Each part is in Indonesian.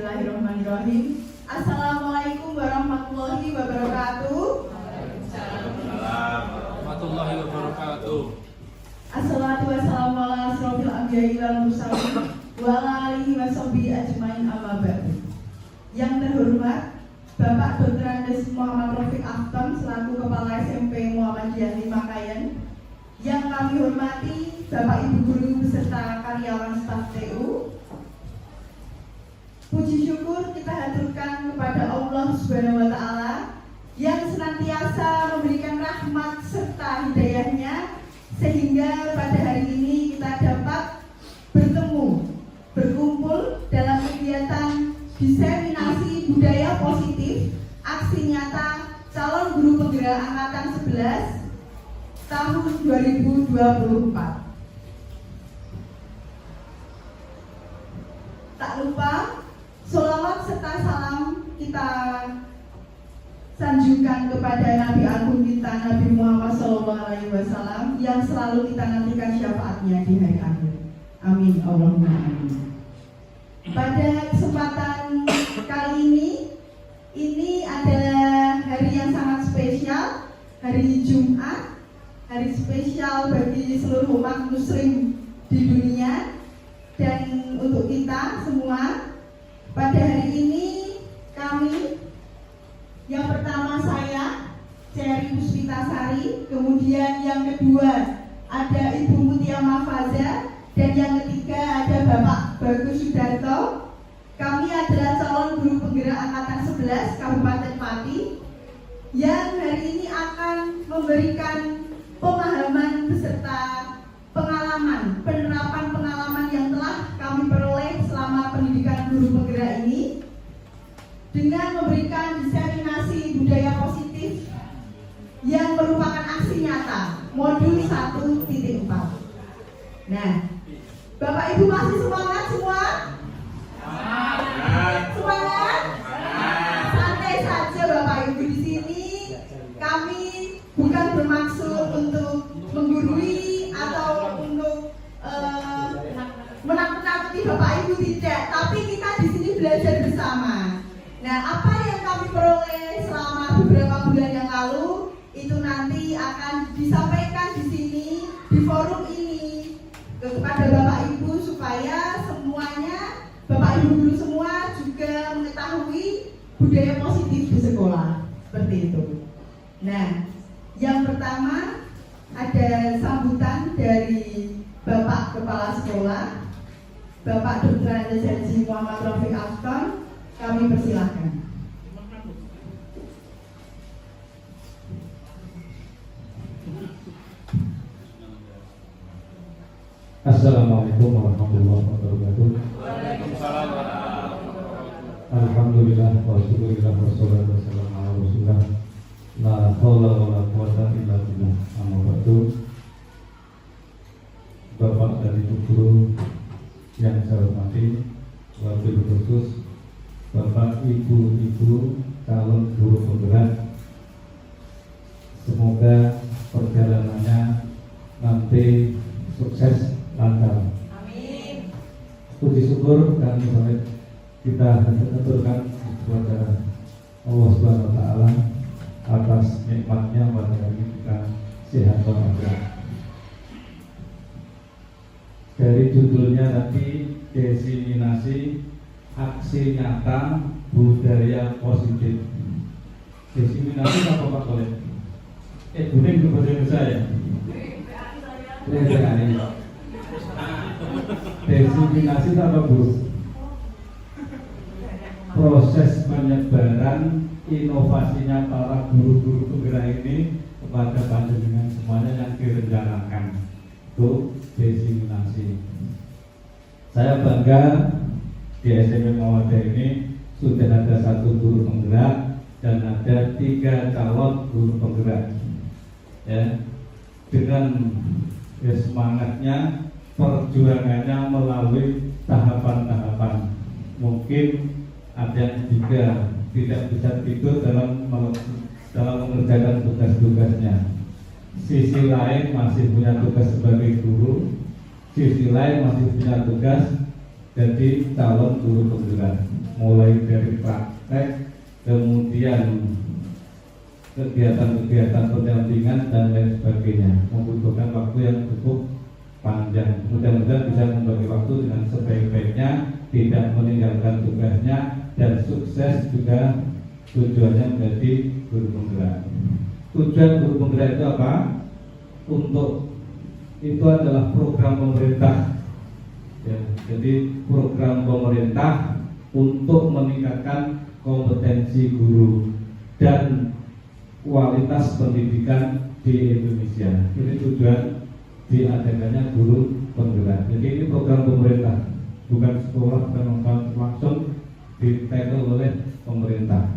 Bismillahirrahmanirrahim. Assalamualaikum warahmatullahi wabarakatuh. Waalaikumsalam warahmatullahi wabarakatuh. Assalatu wassalamu ala asrofil anbiya'i wal mursalin wa ala alihi wa sahbihi ajmain amma ba'du. Yang terhormat Bapak Dr. Andes Muhammad Rafiq Afton selaku Kepala SMP Muhammadiyah Limakayan. Yang kami hormati Bapak Ibu Guru beserta karyawan staf TU. Puji syukur kita haturkan kepada Allah Subhanahu wa Ta'ala yang senantiasa memberikan rahmat serta hidayahnya sehingga pada hari ini kita dapat berkumpul dalam kegiatan diseminasi budaya positif aksi nyata calon guru penggerak angkatan 11 tahun 2024. Tak lupa sholawat serta salam kita sanjungkan kepada Nabi Agung kita Nabi Muhammad SAW yang selalu kita nantikan syafaatnya di hari akhir. Amin Allahumma amin. Pada kesempatan kali ini adalah hari yang sangat spesial, hari Jumat, hari spesial bagi seluruh umat muslim di dunia dan untuk kita semua. Pada hari ini kami, yang pertama saya Cherry Puspitasari, kemudian yang kedua ada Ibu Mutia Mafaza, dan yang ketiga ada Bapak Bagus Sudarto. Kami adalah calon guru penggerak angkatan 11 Kabupaten Pati yang hari ini akan memberikan pemahaman beserta penerapan pengalaman yang telah kami peroleh selama pendidikan guru penggerak ini dengan memberikan diseminasi budaya positif yang merupakan aksi nyata modul 1.4. Nah, Bapak Ibu masih semangat semua? Semangat? Santai saja Bapak Ibu, di sini kami bukan bermaksud untuk menggurui atau untuk menakut-nakuti Bapak Ibu, tidak, tapi kita di sini belajar bersama. Nah, apa yang kami peroleh selama beberapa bulan yang lalu itu nanti akan disampaikan di sini di forum ini kepada Bapak Ibu supaya semuanya Bapak Ibu guru semua juga mengetahui budaya positif di sekolah seperti itu. Nah, yang pertama ada sambutan dari Bapak Kepala Sekolah Bapak Dr. Andes Muhammad Rafiq Afton. Kami persilahkan. Assalamualaikum warahmatullahi wabarakatuh. Waalaikumsalam warahmatullahi wabarakatuh. Alhamdulillah wa syukurillah wa salatu wassalamu ala rasulillah. La haula wa la quwata illa billah. Amma ba'du. Bapak dan Ibu guru yang saya hormati, wabil khusus Bapak Ibu calon guru penggerak, semoga perjalanannya nanti sukses lancar. Amin. Puji syukur dan sampai kita haturkan kepada Allah Subhanahu wa Ta'ala atas nikmatnya pada hari ini kita sehat walafiat. Dari judulnya tadi diseminasi aksi nyata budaya positif. Diseminasi apa Pak Kolek? Buning itu bahasa Indonesia ya? Diseminasi itu apa Bu? Proses penyebaran inovasinya para guru-guru penggerak ini kepada panjenengan semuanya yang direncanakan. Itu diseminasi. Saya bangga di SMP Muhammadiyah ini sudah ada 1 guru penggerak dan ada 3 calon guru penggerak. Ya, dengan semangatnya, perjuangannya melalui tahapan-tahapan. Mungkin ada yang juga tidak bisa tidur dalam mengerjakan tugas-tugasnya. Sisi lain masih punya tugas sebagai guru, sisi lain masih punya tugas jadi calon guru penggerak, mulai dari praktek, kemudian kegiatan-kegiatan pendampingan dan lain sebagainya, membutuhkan waktu yang cukup panjang. Mudah-mudahan bisa membagi waktu dengan sebaik-baiknya, tidak meninggalkan tugasnya, dan sukses juga tujuannya menjadi guru penggerak. Tujuan guru penggerak itu apa? Itu adalah program pemerintah. Ya, jadi program pemerintah untuk meningkatkan kompetensi guru dan kualitas pendidikan di Indonesia. Ini tujuan diadakannya guru penggerak. Jadi ini program pemerintah, bukan sekolah, bukan langsung ditekel oleh pemerintah.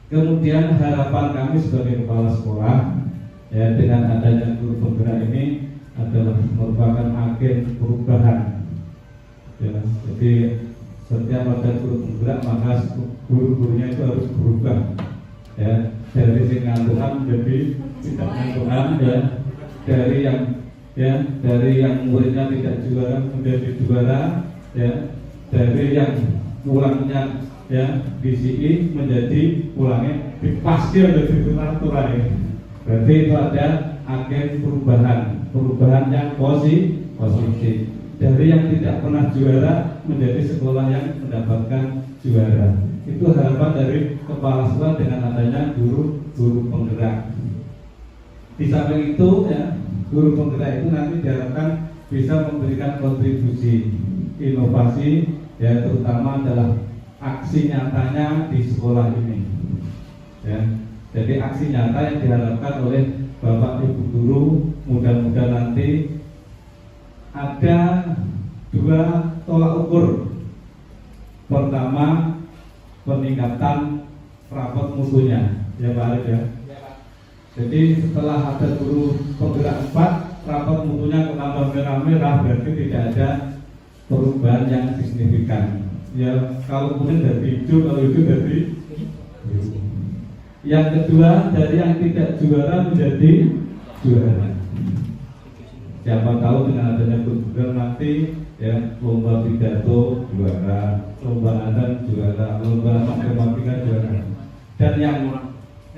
Kemudian harapan kami sebagai kepala sekolah, ya, dengan adanya guru penggerak ini adalah merupakan agen perubahan. Ya, jadi setiap ada guru penggerak maka guru-gurunya itu harus berubah. Ya, dari sing ngantukan menjadi tidak ngantukan, ya, dari yang muridnya tidak juara menjadi juara, ya, dari yang pulangnya, ya, BCI menjadi pulangnya pasti ada di turun. Berarti itu ada agen perubahan yang positif. Dari yang tidak pernah juara menjadi sekolah yang mendapatkan juara. Itu harapan dari kepala sekolah dengan adanya guru penggerak. Di samping itu, ya, guru penggerak itu nanti diharapkan bisa memberikan kontribusi inovasi, ya, terutama adalah aksi nyatanya di sekolah ini. Ya, jadi aksi nyata yang diharapkan oleh Bapak Ibu guru, mudah-mudahan nanti ada 2 tolak ukur. Pertama, peningkatan rapot mutunya, ya Pak Arif, ya. Jadi setelah ada guru penggerak 4, rapot mutunya kenapa merah-merah, berarti tidak ada perubahan yang signifikan. Ya, kalau kemudian dari hijau, kalau hijau dari biru. Yang kedua, dari yang tidak juara menjadi juara. Siapa tahu dengan adanya guru nanti, ya, lomba pidato juara, lomba adan juara, lomba matematika juara. Dan yang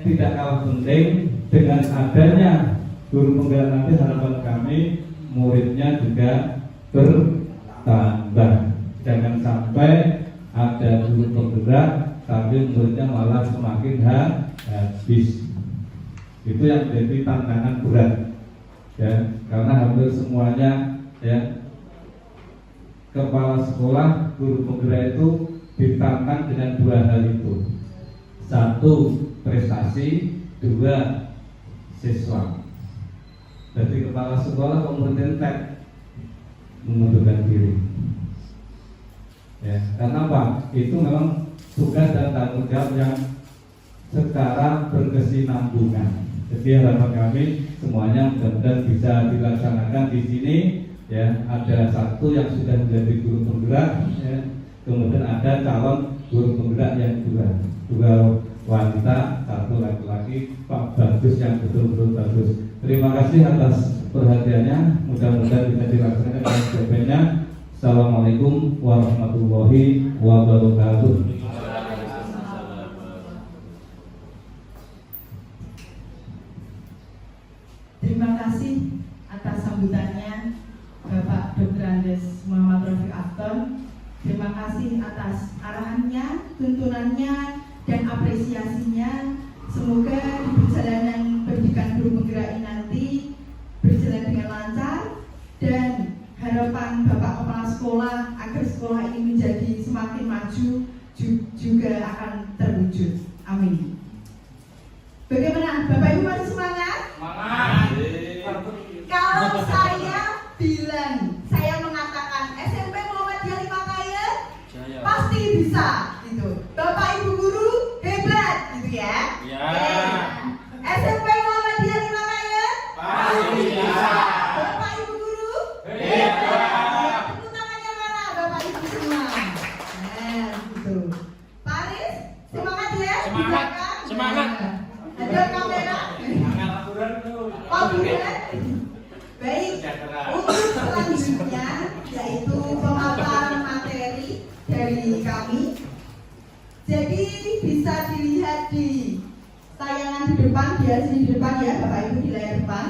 tidak kalah penting, dengan adanya guru penggerak nanti harapan kami muridnya juga bertambah. Jangan sampai ada guru penggerak tapi muridnya malah semakin habis. Itu yang menjadi tantangan berat, ya, karena hampir semuanya, ya, kepala sekolah, guru penggerak itu ditantang dengan 2 hal itu. 1, prestasi, 2, siswa. Jadi kepala sekolah kompetentek mengundurkan diri. Ya, karena apa? Itu memang tugas dan tanggung jawab yang secara berkesinambungan. Jadi harapan kami semuanya mudah-mudahan bisa dilaksanakan di sini. Ya, ada 1 yang sudah menjadi guru penggerak, ya, kemudian ada calon guru penggerak yang 2 wanita, 1 laki-laki. Pak, bagus, yang betul-betul bagus. Terima kasih atas perhatiannya. Mudah-mudahan bisa dilaksanakan dengan sebaiknya. Assalamualaikum warahmatullahi wabarakatuh. Terima kasih atas sambutannya Bapak Dr. Andes Muhammad Rafiq Afton. Terima kasih atas arahannya, tuntunannya, dan apresiasinya. Semoga di perjalanan pendidikan guru penggerak ini nanti berjalan dengan lancar, dan harapan Bapak Kepala Sekolah agar sekolah ini menjadi semakin maju juga akan terwujud. Amin. Bagaimana? Bapak Ibu masih semangat? Semangat. Kalau saya bilang, saya mengatakan SMP Muhammadiyah 5 Kaya pasti bisa, gitu. Bapak Ibu guru hebat, gitu ya. Ya. SMP Muhammadiyah 5 Kaya Pasti bisa. Bapak Ibu guru Hebat. tepuk tangannya mana Bapak Ibu semua. Nah, sebelah sini di depan ya, Bapak Ibu di layar depan.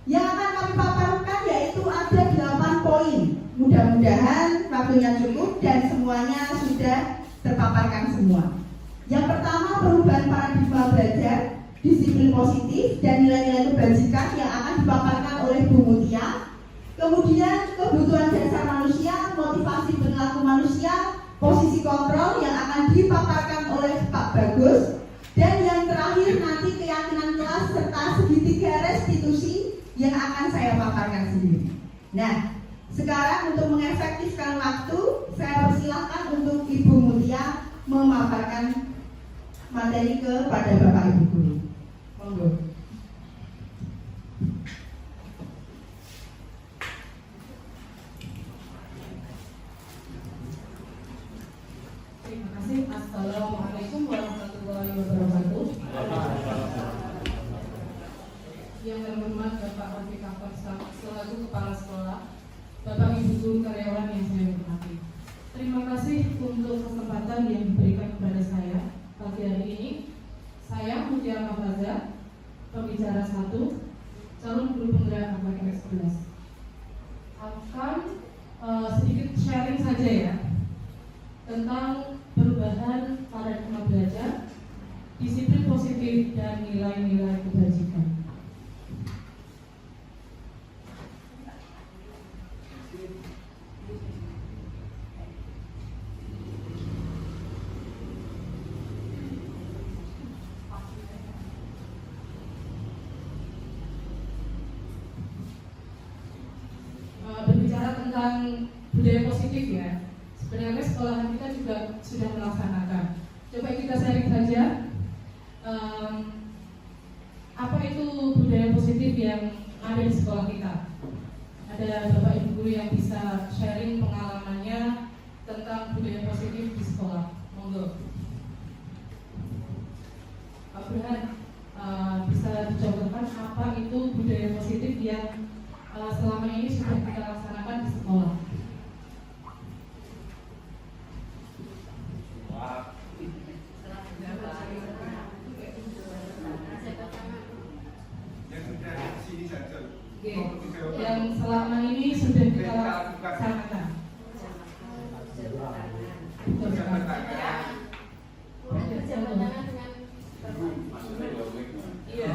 Yang akan kami paparkan yaitu ada 8 poin. Mudah-mudahan waktunya cukup dan semuanya sudah terpaparkan semua. Yang pertama, perubahan paradigma belajar, disiplin positif dan nilai-nilai kebajikan yang akan dipaparkan oleh Bu Mutia. Kemudian kebutuhan dasar manusia, motivasi perilaku manusia, posisi kontrol yang akan dipaparkan oleh Pak Bagus. Dan yang terakhir nanti keyakinan kelas serta segitiga restitusi yang akan saya paparkan sendiri. Nah, sekarang untuk mengefektifkan waktu, saya persilahkan untuk Ibu Mutia memaparkan materi kepada Bapak Ibu guru. Monggo. Terima kasih. Assalamualaikum warahmatullahi wabarakatuh. Yang terhormat Bapak Rafiq Afan selaku Kepala Sekolah, Bapak Ibu guru karyawan yang saya hormati. Terima kasih untuk kesempatan yang diberikan kepada saya pagi hari ini. Saya Mutia Mafaza, pembicara 1, calon guru penggerak KKS 11. Akan sedikit sharing saja ya tentang perubahan paradigma belajar, disiplin positif dan nilai-nilai kebajikan. Berbicara tentang budaya positif ya, sebenarnya sekolahan kita juga sudah melaksanakan. Coba kita sharing saja apa itu budaya positif yang ada di sekolah kita. Ada Bapak Ibu guru yang bisa sharing pengalamannya tentang budaya positif di sekolah. Monggo. Pak Burhan, bisa dicontohkan apa itu budaya positif yang selama ini sudah kita laksanakan di sekolah? Yang selama ini sudah kita laksanakan. Iya.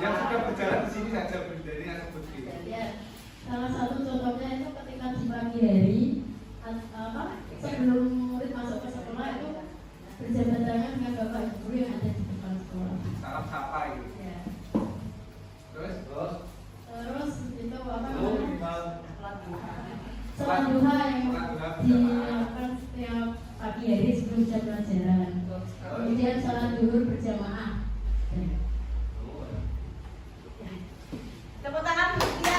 Yang sudah berjalan di sini saja berdiri atau berdiri. Salah satu contohnya itu ketika di pagi hari sebelum murid masuk ke sekolah itu berjabat tangan dengan bapak ibu guru yang ada di depan sekolah. Salam sapa itu. Ya. Terus itu apa? Sholat Sholat duha yang berjamaah. dilakukan setiap pagi hari sebelum jam pelajaran. Kemudian sholat duhur berjamaah. Tepuk tangan Bu Mutia.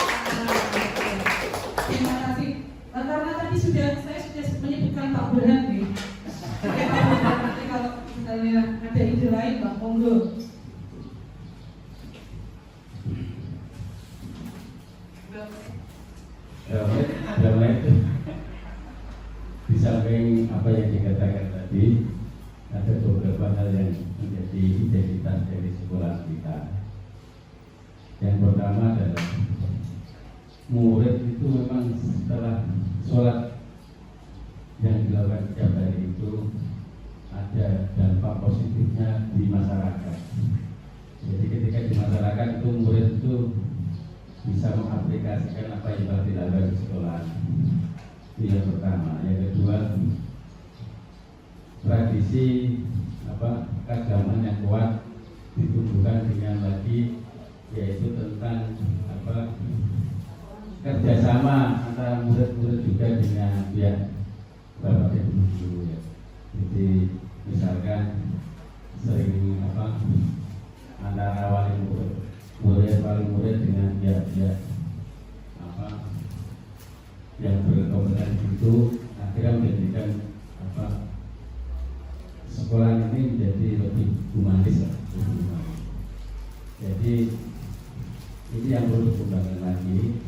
Terima kasih. Karena tadi saya sudah menyebutkan Pak Burhan nih. Nanti kalau misalnya ada ide lain, Pak monggo. Di samping apa yang dikatakan tadi, ada beberapa hal yang menjadi identitas dari sekolah kita. Yang pertama adalah murid itu memang setelah sholat yang dilakukan setiap hari itu ada dampak positifnya di masyarakat. Jadi ketika di masyarakat itu murid itu bisa mengaplikasikan apa yang telah dilakukan di sekolah. Itu yang pertama. Yang kedua, tradisi keagamaan yang kuat ditumbuhkan dengan lagi, yaitu tentang kerjasama antara murid-murid juga dengan pihak bapak dan ibu guru ya. Jadi misalkan sering antara wali murid dengan pihak yang berkompeten itu akhirnya menjadikan sekolah ini menjadi lebih humanis. Jadi ini yang perlu dikembangkan lagi.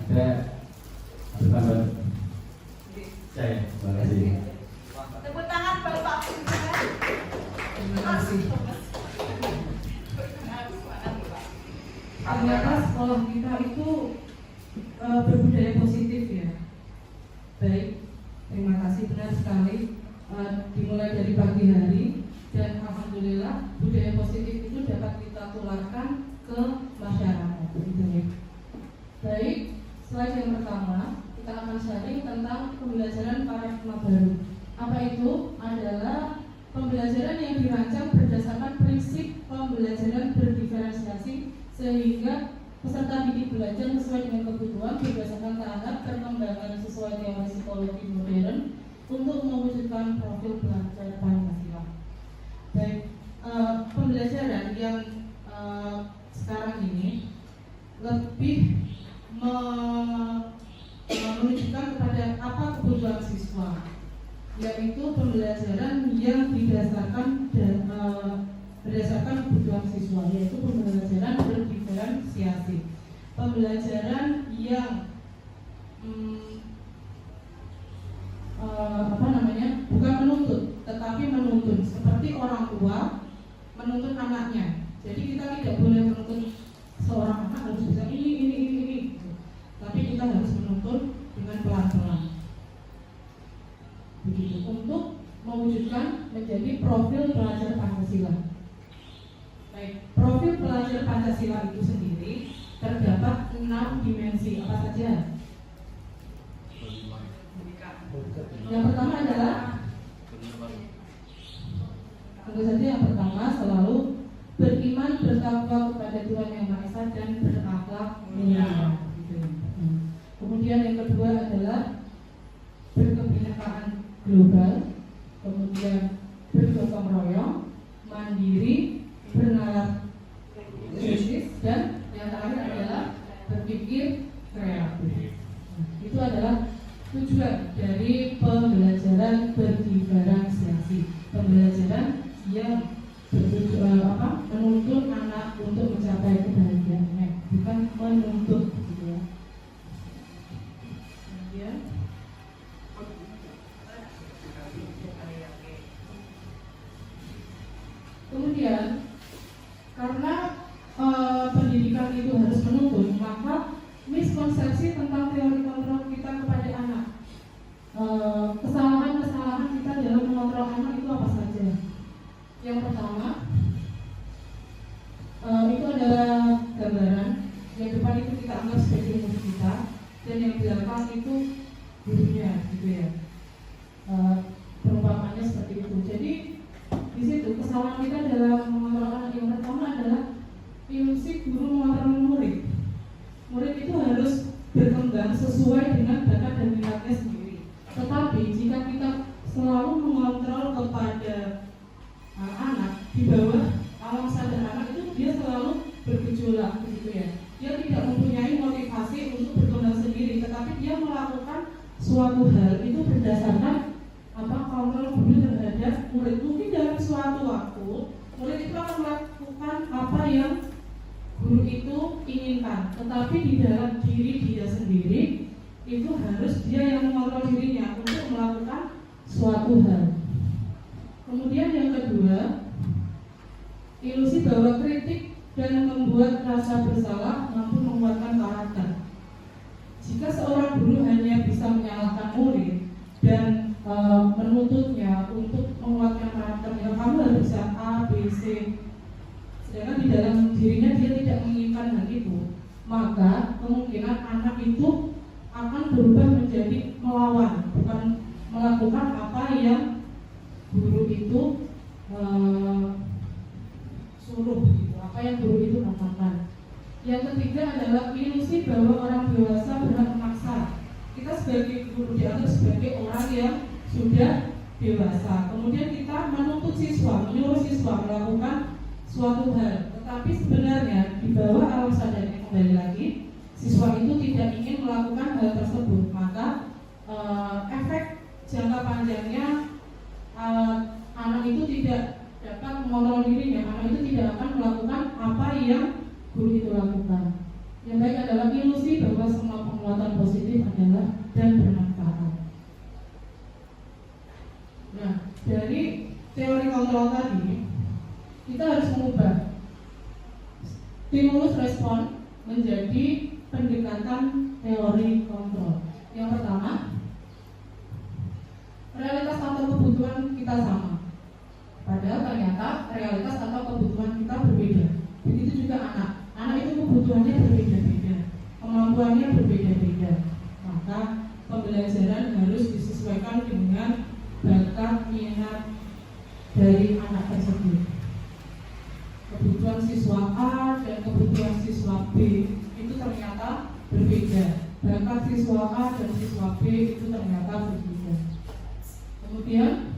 Ada pertama kita akan sharing tentang pembelajaran paradigma baru. Apa itu? Adalah pembelajaran yang dirancang berdasarkan prinsip pembelajaran berdiferensiasi sehingga peserta didik belajar sesuai dengan kebutuhan berdasarkan tahap perkembangan sesuai teori psikologi modern untuk mewujudkan profil belajar Pancasila. Baik, pembelajaran yang sekarang ini lebih menunjukkan kepada apa kebutuhan siswa, yaitu pembelajaran yang berdasarkan kebutuhan siswa, yaitu pembelajaran berdiferensiasi, pembelajaran yang bukan menuntut tetapi menuntun, seperti orang tua menuntut anaknya. Jadi kita tidak boleh menuntut seorang anak harus bisa ini, tapi kita harus menuntun dengan pelan-pelan. Begitu untuk mewujudkan menjadi profil pelajar Pancasila. Baik, profil pelajar Pancasila itu sendiri terdapat 6 dimensi. Apa saja? Yang pertama adalah tentu saja yang pertama selalu beriman bertakwa kepada Tuhan Yang Maha Esa dan berakhlak mulia. Kemudian yang kedua adalah berkebinekaan global, kemudian bergotong royong, mandiri, bernalar kritis, dan yang terakhir adalah berpikir kreatif. Itu adalah tujuan dari pembelajaran berdiferensiasi, pembelajaran yang menuntun anak untuk mencapai kebahagiaannya, bukan menuntut, gitu ya. Kemudian karena pendidikan itu harus menuntun, maka miskonsepsi tentang teori kontrol kita kepada anak, kesalahan-kesalahan kita dalam mengontrol anak itu apa saja? Yang pertama, itu adalah gambaran. Yang depan itu kita anggap sebagai musuh kita, dan yang belakang itu gurunya, gitu ya. Perumpamannya seperti itu. Jadi di situ kesalahan kita dalam mengontrol anak yang pertama adalah ilusi guru mengontrol murid. Murid itu harus berkembang sesuai dengan bakat dan minatnya sendiri. Tetapi jika kita selalu mengontrol kepada anak di bawah alam sadar anak itu, dia selalu bergejolak, begitu ya. Dia tidak mempunyai motivasi untuk berkembang sendiri, tetapi dia melakukan suatu hal itu berdasarkan kontrol guru terhadap murid. Mungkin dalam suatu waktu murid itu akan melakukan apa yang guru itu inginkan, tetapi di dalam diri dia sendiri itu harus dia yang mengontrol dirinya untuk melakukan suatu hal. Kemudian yang kedua, ilusi bahwa kritik dan membuat rasa bersalah mampu menguatkan karakter. Jika seorang guru hanya bisa menyalahkan murid dan menuntutnya untuk menguatkan karakternya, kamu harus bisa A, B, C, sedangkan di dalam dirinya dia tidak menginginkan hal itu, maka kemungkinan anak itu akan berubah menjadi melawan, bukan melakukan apa yang guru itu suruh, gitu, apa yang guru itu katakan. Yang ketiga adalah ilusi bahwa orang dewasa berhak memaksa. Kita sebagai guru dianggap sebagai orang yang sudah dewasa. Kemudian kita menuntut siswa, menyuruh siswa melakukan suatu hal, tetapi sebenarnya di bawah alam sadarnya kembali lagi, siswa itu tidak ingin melakukan hal tersebut. Maka efek jangka panjangnya anak itu tidak dapat mengontrol dirinya, anak itu tidak akan melakukan apa yang guru itu lakukan. Yang baik adalah ilusi bahwa semua penguatan positif adalah dan bermanfaat. Nah, dari teori kontrol tadi kita harus mengubah stimulus respon menjadi pendekatan teori kontrol. Yang pertama, realitas atau kebutuhan kita sama, padahal ternyata realitas atau kebutuhan kita berbeda. Begitu juga anak itu kebutuhannya berbeda-beda, kemampuannya berbeda-beda. maka pembelajaran harus disesuaikan dengan bakat minat dari anak tersebut. Kebutuhan siswa A dan kebutuhan siswa B itu ternyata berbeda. Bakat siswa A dan siswa B itu ternyata berbeda. Kemudian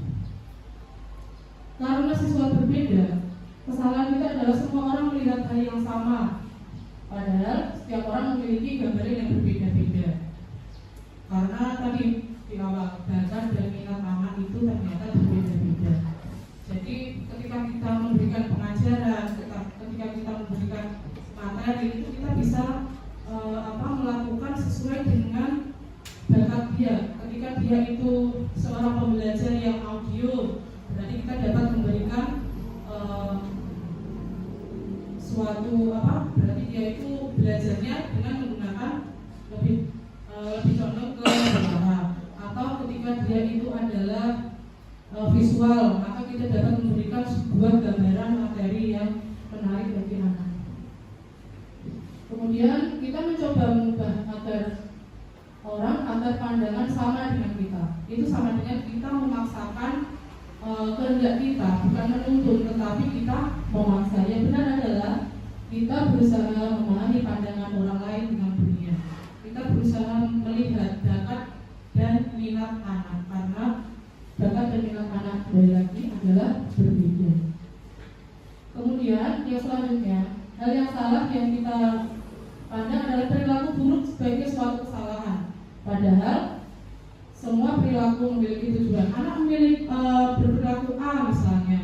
karena siswa berbeda, kesalahan kita adalah semua orang melihat hal yang sama, padahal setiap orang memiliki gambaran yang berbeda-beda. Karena tadi di awal bakat dan minat anak itu ternyata berbeda-beda. Jadi ketika kita memberikan pengajaran, ketika kita memberikan materi itu kita bisa melakukan sesuai dengan bakat dia. Ketika dia itu seorang pembelajar yang audio, berarti kita dapat memberikan berarti dia itu belajarnya dengan menggunakan lebih condong ke suara. Atau ketika dia itu adalah visual, maka kita dapat memberikan sebuah gambaran materi yang menarik bagi anak. Kemudian kita mencoba mengubah agar pandangan sama dengan kita. Itu sama dengan kita memaksakan kehendak kita, bukan menuntun, tetapi kita memaksa. Yang benar adalah kita berusaha memahami pandangan orang lain dengan dunia. Kita berusaha melihat bakat dan minat anak, karena bakat dan minat anak sekali lagi adalah berbeda. Kemudian yang selanjutnya, hal yang salah yang kita pandang adalah perilaku buruk sebagai suatu kesalahan. Padahal semua perilaku memiliki tujuan. Anak berperilaku A misalnya,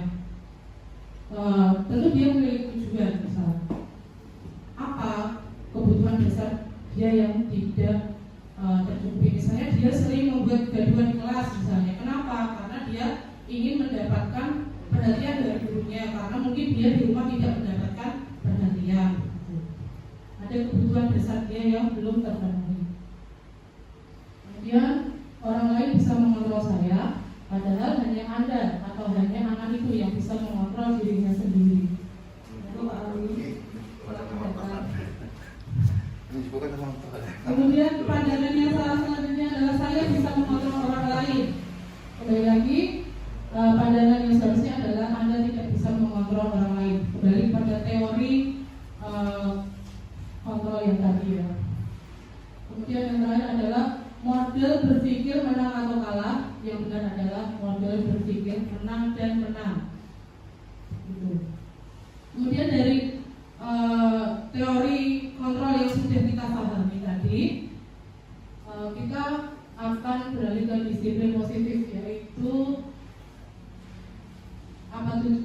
tentu dia memiliki tujuan. Misalnya apa kebutuhan dasar dia yang tidak tercukupi. Misalnya dia sering membuat kegaduhan di kelas misalnya. Kenapa? Karena dia ingin mendapatkan perhatian dari gurunya, karena mungkin dia di rumah tidak mendapatkan perhatian. Ada kebutuhan dasar dia yang belum terpenuhi. Kemudian orang lain bisa mengontrol saya, padahal hanya Anda atau hanya anak itu yang bisa mengontrol dirinya sendiri. Kemudian pandangan yang salah selanjutnya adalah saya bisa mengontrol orang lain. Kembali lagi, pandangan yang seharusnya adalah Anda tidak bisa mengontrol orang lain. Kembali pada teori kontrol yang tadi ya. Kemudian yang terakhir adalah model berpikir menang atau kalah. Yang benar adalah model berpikir menang dan menang. Gitu. Kemudian dari teori kontrol yang sudah kita pahami tadi, kita akan beralih ke disiplin positif, yaitu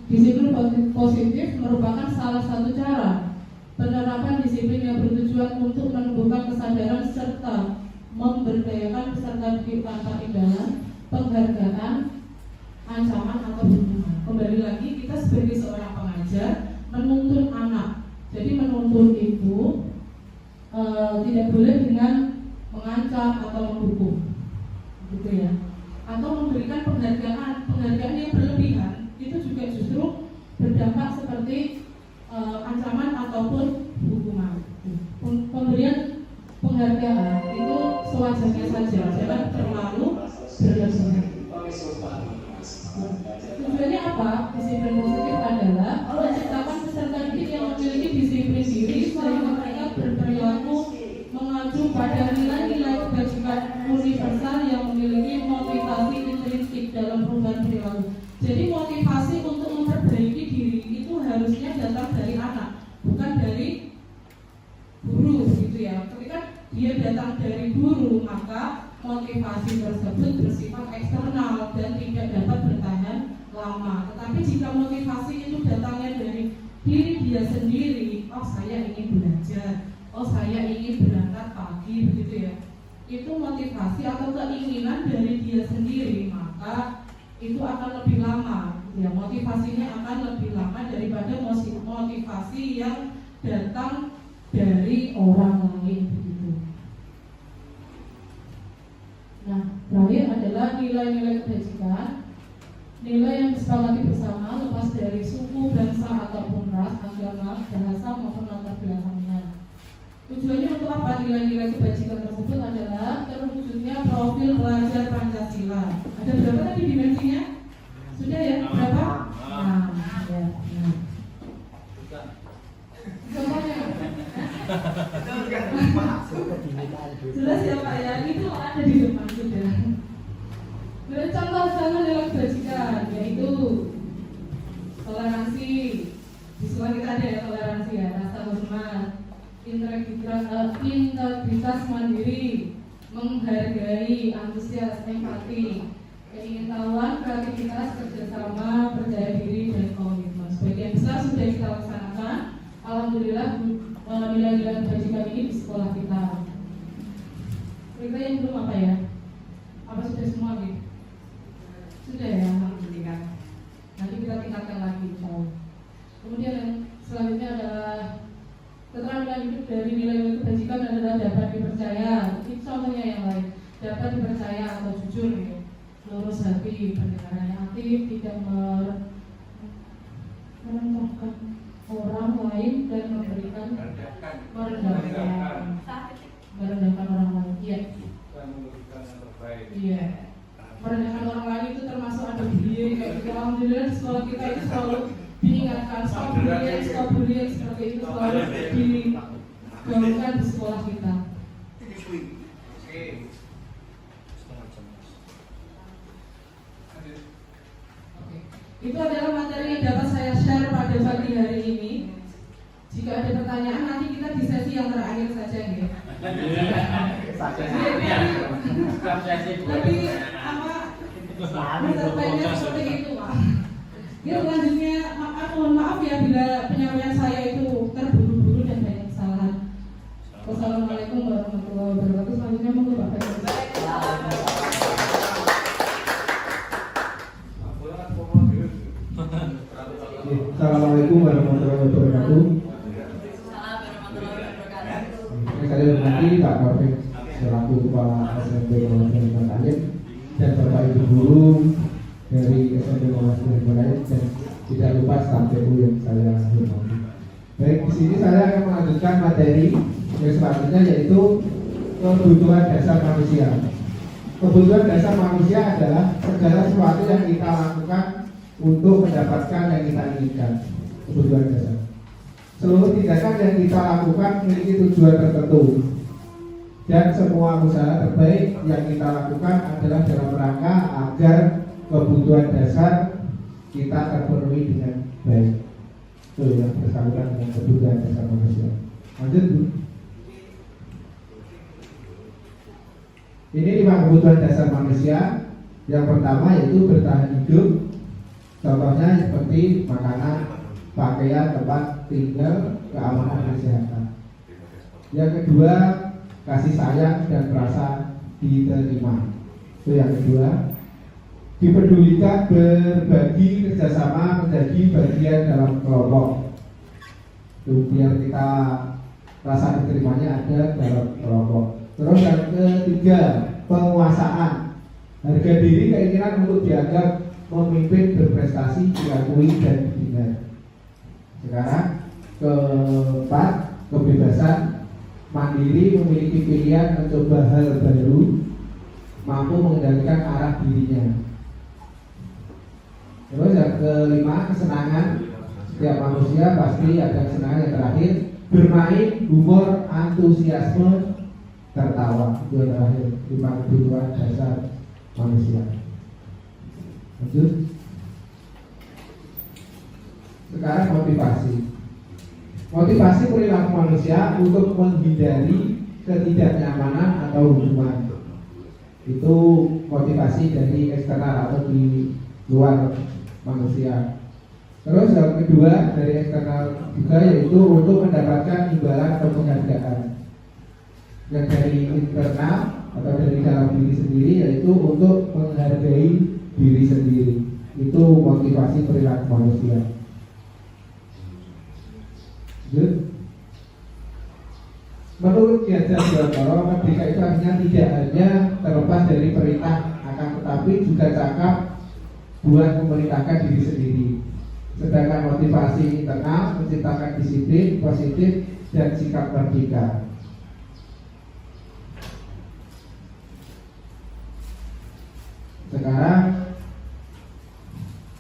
disiplin positif merupakan salah satu cara penerapan disiplin yang bertujuan untuk menumbuhkan kesadaran serta memberdayakan peserta didik tanpa imbalan, penghargaan, ancaman atau hukuman. Kembali lagi, kita sebagai seorang pengajar menuntun anak. Jadi menuntun itu tidak boleh dengan mengancam atau menghukum, gitu ya. Atau memberikan penghargaan yang berlebihan, itu juga justru berdampak seperti ancaman ataupun hukuman. Pemberian penghargaan itu sewajarnya saja, jangan terlalu berlebihan. Tujuannya apa? Disiplin positif adalah menciptakan peserta didik yang memiliki disiplin diri sehingga mereka berperilaku mengacu pada nilai-nilai kebajikan universal yang memiliki motivasi intrinsik dalam perubahan perilaku. Jadi motivasi untuk memperbaiki diri itu harusnya datang dari anak, bukan dari guru, gitu ya. Ketika dia datang dari guru, maka motivasi tersebut bersifat eksternal dan tidak dapat bertahan lama. Tetapi jika motivasi itu datangnya dari diri dia sendiri, oh saya ingin belajar, oh saya ingin berangkat pagi, begitu ya. Itu motivasi atau keinginan dari dia sendiri, maka itu akan lebih lama. Ya, motivasinya akan lebih lama daripada motivasi yang datang dari orang lain, begitu. Nah, terakhir adalah nilai-nilai kebajikan, nilai yang disepakati bersama lepas dari suku, bangsa ataupun ras, agama, bahasa maupun latar belakangnya. Tujuannya untuk apa? Nilai-nilai kebajikan tersebut adalah terwujud profil pelajar Pancasila. Ada berapa tadi dimensinya? Sudah ya? Berapa? 6. Ya. Nah. Contohnya. Jelas ya Pak ya, itu ada di depan sudah. Contoh-contoh dalam kebajikan yaitu toleransi. Di sekolah kita ada ya toleransi ya, rasa hormat, integritas mandiri, menghargai, antusias, empati, keingintahuan, kreativitas, kerjasama, percaya diri, dan komitmen. Sebagian besar sudah kita laksanakan. Alhamdulillah nilai-nilai kebajikan ini di sekolah kita. Kita yang belum apa ya? Apa sudah semua gitu? Sudah ya, alhamdulillah. Nanti kita tingkatkan lagi, insyaallah. Kemudian yang selanjutnya adalah keterampilan hidup dari nilai-nilai kebajikan adalah dapat dipercaya. Ini contohnya yang lain. Dapat dipercaya atau jujur, ya. Lurus hati, pendengarannya aktif, tidak merendahkan orang lain dan memberikan merendahkan orang lain. Iya. Iya. Merendahkan orang lain itu termasuk ada bullying kayak gitu. Alhamdulillah di sekolah kita itu selalu diingatkan stop bullying seperti itu selalu digaungkan di sekolah kita. Itu adalah materi yang dapat saya share pada pagi hari ini. Jika ada pertanyaan nanti kita di sesi yang terakhir saja ya. Tapi apa menyampaikan seperti itu Pak. Ya selanjutnya mohon maaf ya bila penyampaian saya itu terburu-buru dan banyak kesalahan. Wassalamualaikum warahmatullahi wabarakatuh. Selanjutnya monggo Pak. Assalamualaikum warahmatullahi wabarakatuh. Saya hormati Pak Taufik selaku Kepala SMP Muhammadiyah Bengkayet dan Bapak Ibu guru dari SMP Muhammadiyah Bengkayet dan tidak lupa staf TU yang saya hormati. Baik, di sini saya akan melanjutkan materi yang selanjutnya yaitu kebutuhan dasar manusia. Kebutuhan dasar manusia adalah segala sesuatu yang kita lakukan untuk mendapatkan yang kita inginkan. Kebutuhan dasar. Seluruh tindakan yang kita lakukan memiliki tujuan tertentu, dan semua usaha terbaik yang kita lakukan adalah dalam rangka agar kebutuhan dasar kita terpenuhi dengan baik. Itu yang bersangkutan dengan kebutuhan dasar manusia. Lanjut Bu. Ini 5 kebutuhan dasar manusia. Yang pertama yaitu bertahan hidup. Contohnya seperti makanan, pakaian, tempat tinggal, keamanan, dan kesehatan. Yang kedua, kasih sayang dan merasa diterima. Itu yang kedua. Dipedulikan, berbagi, kerjasama, menjadi bagian dalam kelompok. Itu biar kita rasa diterimanya ada dalam kelompok. Terus yang ketiga, penguasaan. Harga diri, keinginan untuk dianggap memimpin, berprestasi, diakui, dan didengar. Sekarang keempat, kebebasan, mandiri, memiliki pilihan, mencoba hal baru, mampu mengendalikan arah dirinya. Terus yang kelima, kesenangan. Setiap manusia pasti ada kesenangan. Yang terakhir, bermain, humor, antusiasme, tertawa. Itu yang terakhir, 5 kebutuhan dasar manusia. Lanjut. Sekarang motivasi. Motivasi perilaku manusia untuk menghindari ketidaknyamanan atau hubungan. Itu motivasi dari eksternal atau di luar manusia. Terus yang kedua dari eksternal juga yaitu untuk mendapatkan imbalan atau penghargaan. Yang dari internal atau dari dalam diri sendiri yaitu untuk menghargai diri sendiri. Itu motivasi perilaku manusia. Menurut Ki Hajar Dewantara, merdeka itu artinya tidak hanya terlepas dari perintah, akan tetapi juga cakap buat memerintahkan diri sendiri. Sedangkan motivasi internal menciptakan disiplin positif dan sikap merdeka. Sekarang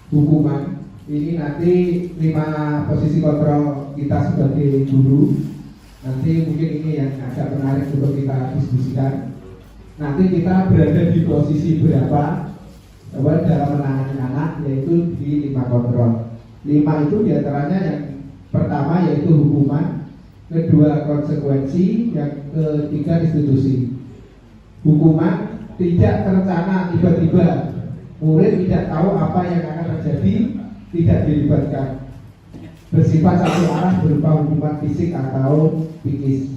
hukuman ini nanti 5 posisi kontrol kita sebagai guru. Nanti mungkin ini yang agak menarik untuk kita diskusikan. Nanti kita berada di posisi berapa dalam menangani anak, yaitu di 5 kontrol. 5 itu diantaranya yang pertama yaitu hukuman, kedua konsekuensi, yang ketiga institusi. Hukuman tidak terencana, tiba-tiba murid tidak tahu apa yang akan terjadi, tidak dilibatkan, bersifat satu arah berupa hukuman fisik atau psikis.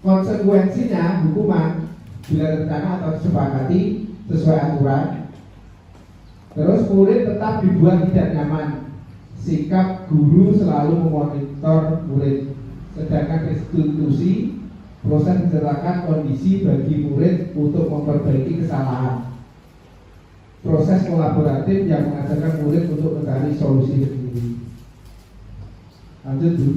Konsekuensinya hukuman bila terencana atau disepakati sesuai aturan. Terus murid tetap dibuat tidak nyaman. Sikap guru selalu memonitor murid. Sedangkan institusi proses menciptakan kondisi bagi murid untuk memperbaiki kesalahan. Proses kolaboratif yang mengajarkan murid untuk mencari solusi sendiri. Lanjut Bu.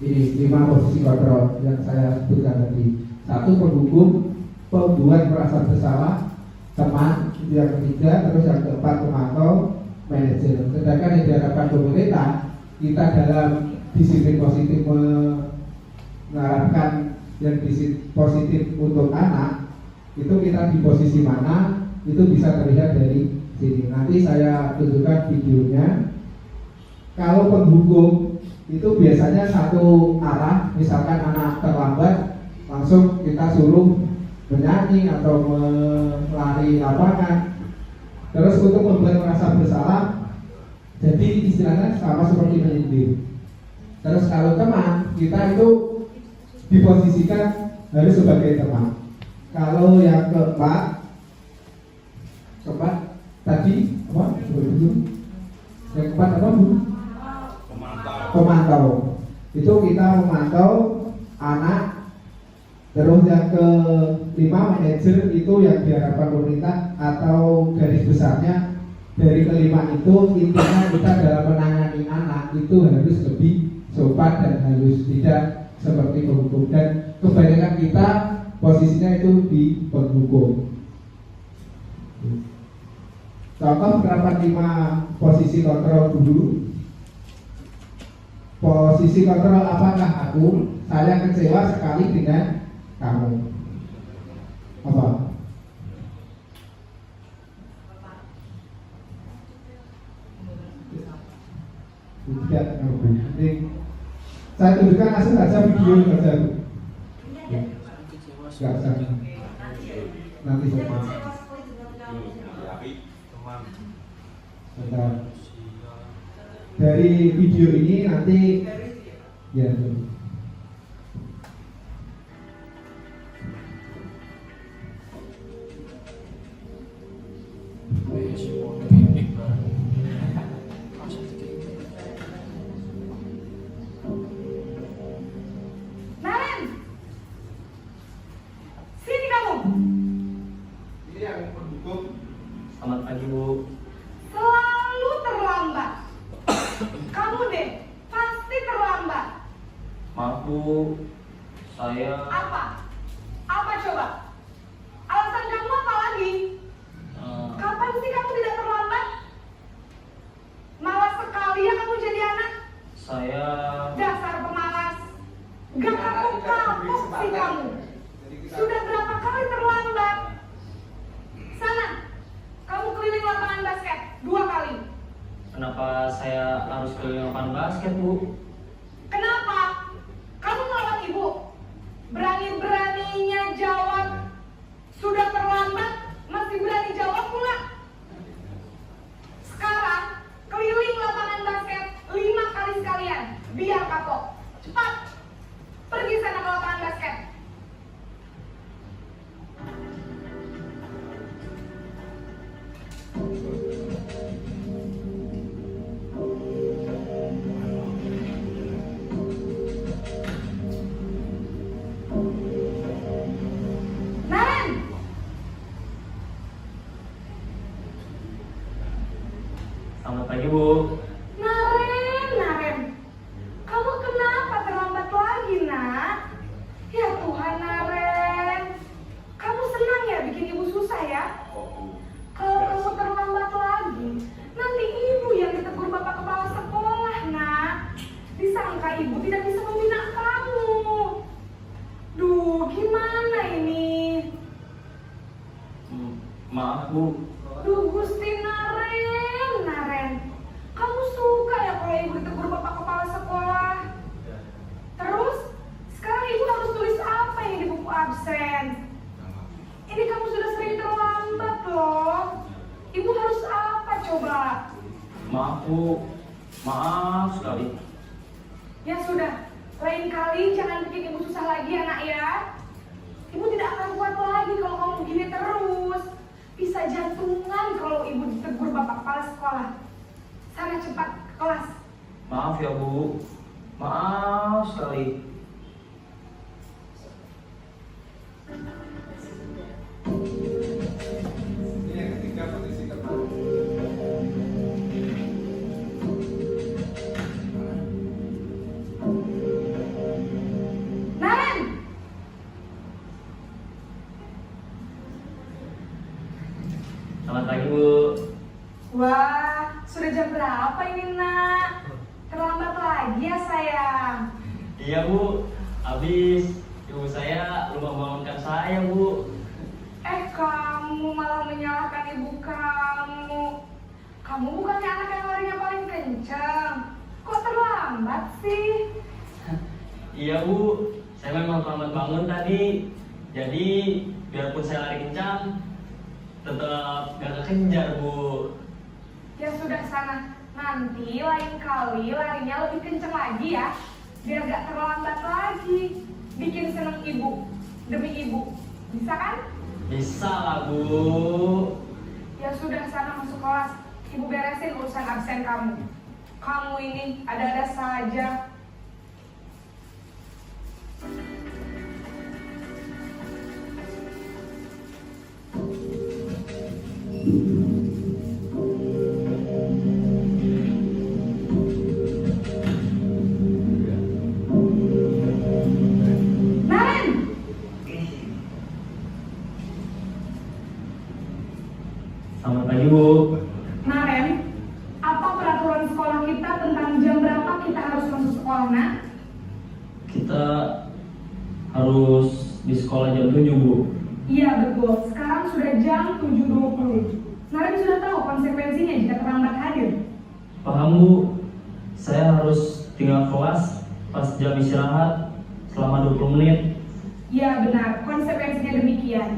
Ini 5 posisi kontrol yang saya sebutkan tadi. 1 penghukum, pembuat merasa bersalah, teman, itu yang ketiga. Terus yang keempat pemantau, manajer. Sedangkan yang diharapkan pemerintah, kita dalam disiplin positif mengarahkan yang disiplin positif untuk anak, itu kita di posisi mana, itu bisa terlihat dari sini. Nanti saya tunjukkan videonya. Kalau penghukum itu biasanya satu arah, misalkan anak terlambat, langsung kita suruh menyanyi atau melari lapangan. Terus untuk membuat merasa bersalah, jadi istilahnya sama seperti menyindir. Terus kalau teman, kita itu diposisikan harus sebagai teman. Kalau yang keempat tadi apa? Yang keempat apa Bu? Pemantau. Itu kita memantau anak. Terus yang kelima manajer, itu yang diharapkan pemerintah atau garis besarnya dari kelima itu intinya kita dalam menangani anak itu harus lebih sopan dan halus, tidak seperti penghukum. Dan kebanyakan kita posisinya itu di penghukum. Contoh penerapan 5 posisi kontrol dulu. Posisi kontrol apakah aku? Saya kecewa sekali dengan kamu. Apa? Tidak, saya tunjukkan langsung saja video saja. Enggak usah. Nanti saja. Bentar. Dari video ini nanti ya. Naren, sini kamu. Ini yang penghukum. Selamat pagi Bu. Selalu terlambat. Kamu deh, pasti terlambat. Maaf Bu, saya Apa? Apa coba? Alasan kamu apa lagi? Kapan sih kamu tidak terlambat? Malas sekali ya kamu jadi anak. saya Dasar pemalas. Gak kapok-kapok sih kamu. Sudah berapa kali terlambat? Sana, kamu keliling lapangan basket 2 kali. kenapa saya harus keliling lapangan basket Bu? Kenapa? Kamu melawan ibu. Berani-beraninya jawab. Sudah terlambat, masih berani jawab pula. Sekarang, keliling lapangan basket 5 kali sekalian. Biar kapok. Cepat. Pergi sana ke lapangan basket. Naren! Selamat pagi Bu. Naren, kamu kenapa terlambat lagi, nak? Ya Tuhan, Naren, kamu gimana ini? Maaf Bu. Duh Gusti Naren. Kamu suka ya kalau ibu ditegur bapak kepala sekolah? Terus, sekarang ibu harus tulis apa yang di buku absen? Ini kamu sudah sering terlambat loh. Ibu harus apa coba? Maaf Bu. Maaf sekali. Ya sudah, lain kali jangan bikin ibu susah lagi ya nak ya. Ibu tidak akan kuat lagi kalau kamu begini terus. Bisa jantungan kalau ibu ditegur bapak kepala sekolah. Sana cepat ke kelas. Maaf ya Bu. Maaf sekali. Ini yang ketiga posisi terbaru. Naren! Selamat pagi Bu. Wah, sudah jam berapa ini nak? Terlambat lagi ya sayang. Iya Bu. Habis ibu saya lupa bangunkan saya Bu. Kamu malah menyalahkan ibu kamu. Kamu bukannya anak yang larinya paling kencang. Kok terlambat sih? Iya Bu. Saya memang terlambat bangun tadi. Jadi biarpun saya lari kencang, tetap gak kekejar Bu. Ya sudah sana. Nanti lain kali larinya lebih kencang lagi ya. Biar gak terlambat lagi. Bikin seneng ibu. Demi ibu. Bisa kan? Bisa lah Bu. Ya sudah sana masuk kelas. Ibu beresin urusan absen kamu. Kamu ini ada-ada saja. Naren! Selamat pagi Bu. Naren, apa peraturan sekolah kita tentang jam berapa kita harus masuk sekolah, nak? Kita harus di sekolah jam 7 Bu. Iya betul, sekarang sudah jam 7.20. Naren sudah tahu konsekuensinya jika terlambat hadir. Paham Bu. Saya harus tinggal kelas pas jam istirahat selama 20 menit. Iya benar, konsekuensinya demikian.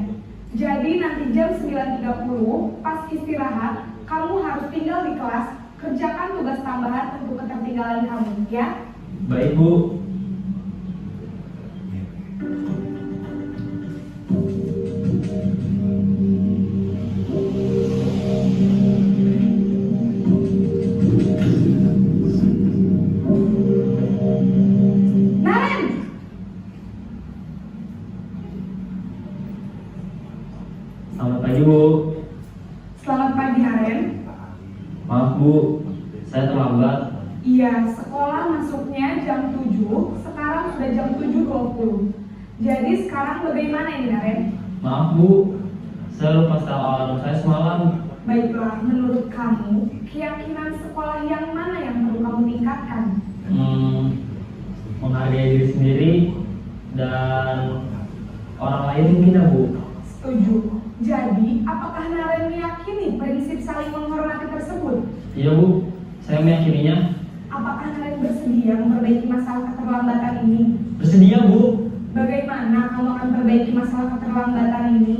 Jadi nanti jam 9.30 pas istirahat, kamu harus tinggal di kelas, kerjakan tugas tambahan untuk ketertinggalan kamu, ya? Baik Bu. Naren! Selamat pagi Bu. Selamat pagi Naren. Maaf Bu, saya terlambat. Iya, sekolah masuknya jam 7, sekarang sudah jam 7.20. Jadi sekarang bagaimana ini Naren? Maaf Bu, saya lupa setel alarm saya semalam. Baiklah, menurut kamu, keyakinan sekolah yang mana yang perlu kamu tingkatkan? Menghargai diri sendiri dan orang lain mungkin ya Bu. Setuju. Jadi, apakah Naren meyakini prinsip saling menghormati tersebut? Iya Bu, saya meyakininya. Apakah Naren bersedia memperbaiki masalah keterlambatan ini? Bersedia Bu. Bagaimana kamu akan perbaiki masalah keterlambatan ini?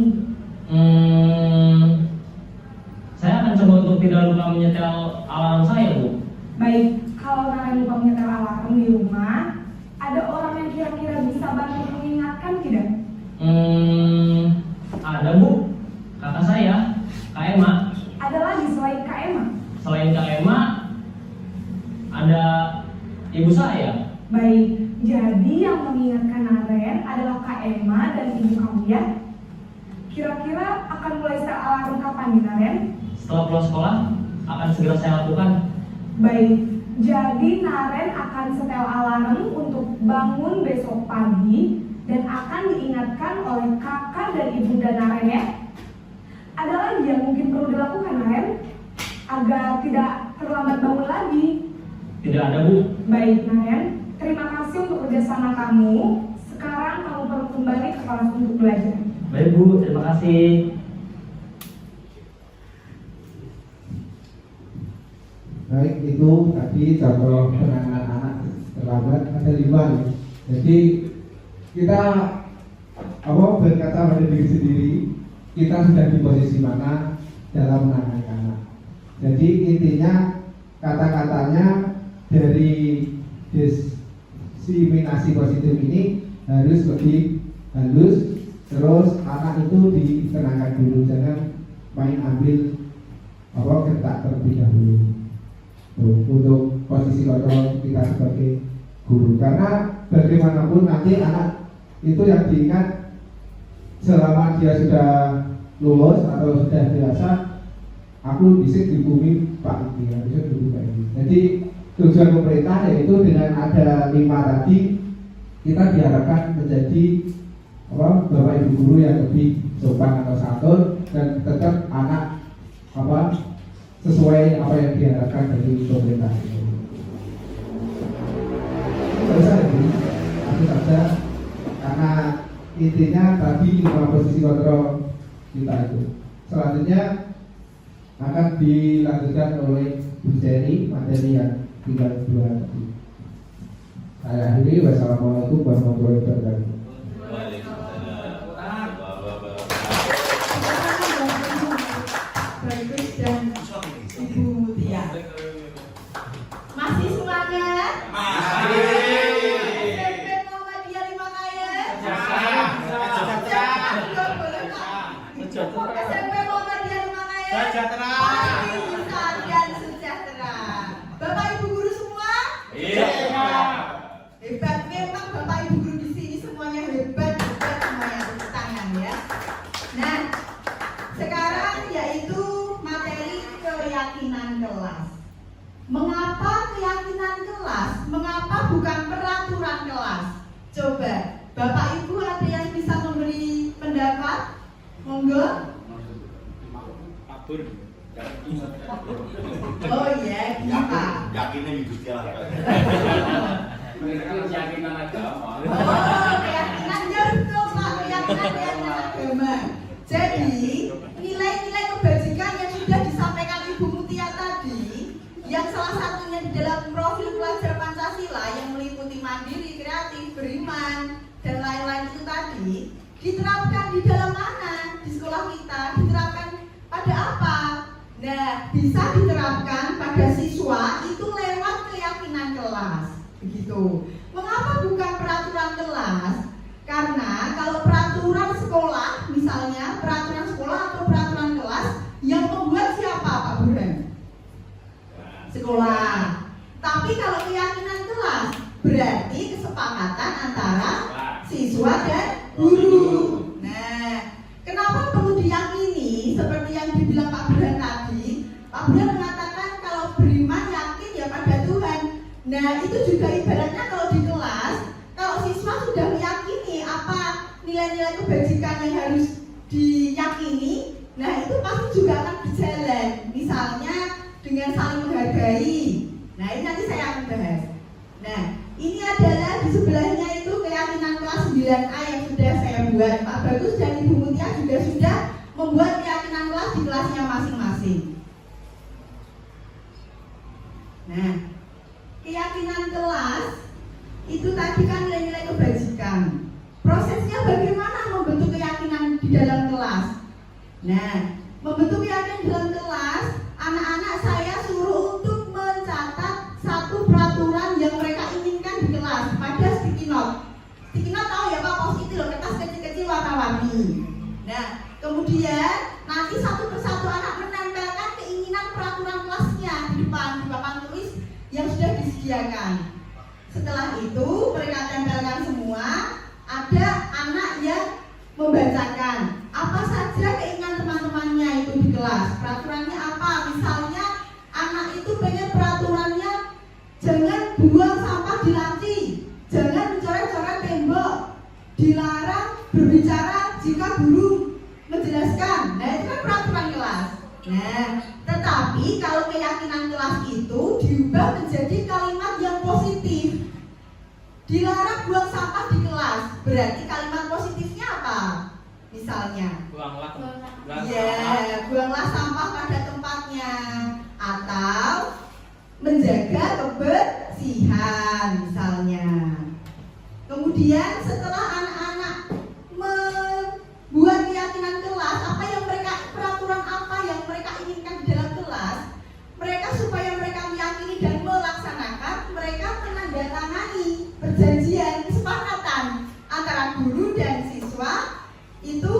Saya akan coba untuk tidak lupa menyetel alarm saya Bu. Baik, kalau Naren lupa menyetel alarm di rumah, ada orang yang kira-kira bisa bantu mengingatkan tidak? Ada Bu, kakak saya, Kak Emma. Ada lagi selain Kak Emma? Selain Kak Emma, ada ibu saya. Baik, jadi yang mengingatkan Naren adalah Kak Emma dan ibu kamu ya? Kira-kira akan mulai setel alarm kapan nih Naren? Setelah pulang sekolah, akan segera saya lakukan. Baik, jadi Naren akan setel alarm untuk bangun besok pagi dan akan diingatkan oleh kakak dan ibunda Naren ya. Ada lagi yang mungkin perlu dilakukan Naren agar tidak terlambat bangun lagi? Tidak ada Bu. Baik Naren, terima kasih untuk kerjasama kamu. Sekarang kamu perlu kembali ke kelas untuk belajar. Baik Bu, terima kasih. Baik, itu tadi contoh penanganan anak terlambat ada 5 nih. Jadi kita berkata pada diri sendiri, kita sudah di posisi mana dalam menangani anak. Jadi intinya kata-katanya dari diseminasi positif ini harus lebih halus, terus anak itu ditenangkan dulu, jangan main ambil getak terlebih dahulu. Untuk posisi kontrol kita sebagai guru, karena bagaimanapun nanti anak itu yang diingat selama dia sudah lulus atau sudah dewasa, aku bisa dihukumi Pak ini, bisa dihukumi Pak ini. Jadi tujuan pemerintah yaitu dengan ada 5 tadi, kita diharapkan menjadi Bapak Ibu guru yang lebih sopan atau santun dan tetap anak sesuai apa yang diharapkan dari pemerintah. Itu saja, karena intinya tadi 5 posisi kontrol kita itu. Selanjutnya akan dilanjutkan oleh Bu Jenny, materi yang tinggal 2 tadi. Saya akhiri, wassalamualaikum warahmatullahi wabarakatuh. Bagus dan Ibu Tia. Masih semangat? SMP Muhammadiyah Limakaya? SMP Muhammadiyah Limakaya? Sejahtera. Dan sejahtera. Bapak Ibu guru semua? Iya. Hebat memang Bapak Ibu guru di sini semuanya hebat semuanya, tepuk tangan ya. Nah, sekarang yaitu materi keyakinan kelas. Mengapa keyakinan kelas? Mengapa bukan peraturan kelas? Coba, Bapak Ibu ada yang bisa memberi pendapat? Monggo. Oh iya, kita. Yakinnya hidup ya. Keyakinan agama. Oh, keyakinan ya betul Pak, keyakinan agama. Jadi, nilai-nilai kebajikan yang sudah disampaikan Ibu Mutia tadi, yang salah satunya di dalam profil pelajar Pancasila yang meliputi mandiri, kreatif, beriman, dan lain-lain itu tadi, diterapkan di dalam mana? Di sekolah kita, diterapkan pada apa? Nah, bisa diterapkan pada siswa itu lewat keyakinan kelas. Begitu. Mengapa bukan peraturan kelas? Karena kalau peraturan sekolah, misalnya peraturan sekolah atau peraturan kelas, yang membuat siapa Pak Burhan? Sekolah. Tapi kalau keyakinan kelas, berarti kesepakatan antara siswa dan guru. Nah, kenapa perlu diyakini? Seperti yang dibilang Pak Burhan tadi, Pak Burhan mengatakan kalau beriman yakin ya pada Tuhan. Nah, itu juga ibaratnya kalau di kelas, kalau siswa sudah meyakini apa nilai-nilai kebajikan yang harus diyakini, nah itu pasti juga akan berjalan. Misalnya dengan saling menghargai. Nah, ini nanti saya akan bahas. Nah, ini adalah di sebelahnya itu keyakinan kelas 9A yang sudah saya buat. Pak Bagus dan Ibu Mutia juga sudah membuat keyakinan kelas di kelasnya masing-masing. Nah, keyakinan kelas itu tadi kan nilai-nilai kebajikan. Prosesnya bagaimana membentuk keyakinan di dalam kelas? Nah, membentuk keyakinan di dalam kelas, anak-anak saya suruh untuk mencatat satu peraturan yang mereka inginkan di kelas pada sticky note. Sticky note tahu ya Pak, pos itu loh, kertas kecil-kecil warna-warni. Nah, kemudian nanti satu persatu anak menempelkan keinginan peraturan kelasnya di depan di papan tulis yang sudah disediakan. Setelah itu mereka tempelkan semua. Ada anak yang membacakan apa saja keinginan teman-temannya itu di kelas. Peraturannya apa? Misalnya anak itu pengen peraturannya jangan buang sampah di laci, jangan mencoret-coret tembok, dilarang berbicara jika guru menjelaskan. Nah, itu kan peraturan kelas. Nah, tetapi kalau keyakinan kelas itu diubah menjadi kalimat yang positif. Dilarang buang sampah di kelas, berarti kalimat positif Misalnya, Buanglah. buanglah sampah pada tempatnya, atau menjaga kebersihan misalnya. Kemudian setelah anak-anak membuat keyakinan kelas, peraturan apa yang mereka inginkan di dalam kelas, supaya mereka meyakini dan melaksanakan, mereka menandatangani perjanjian kesepakatan antara guru dan siswa. Itu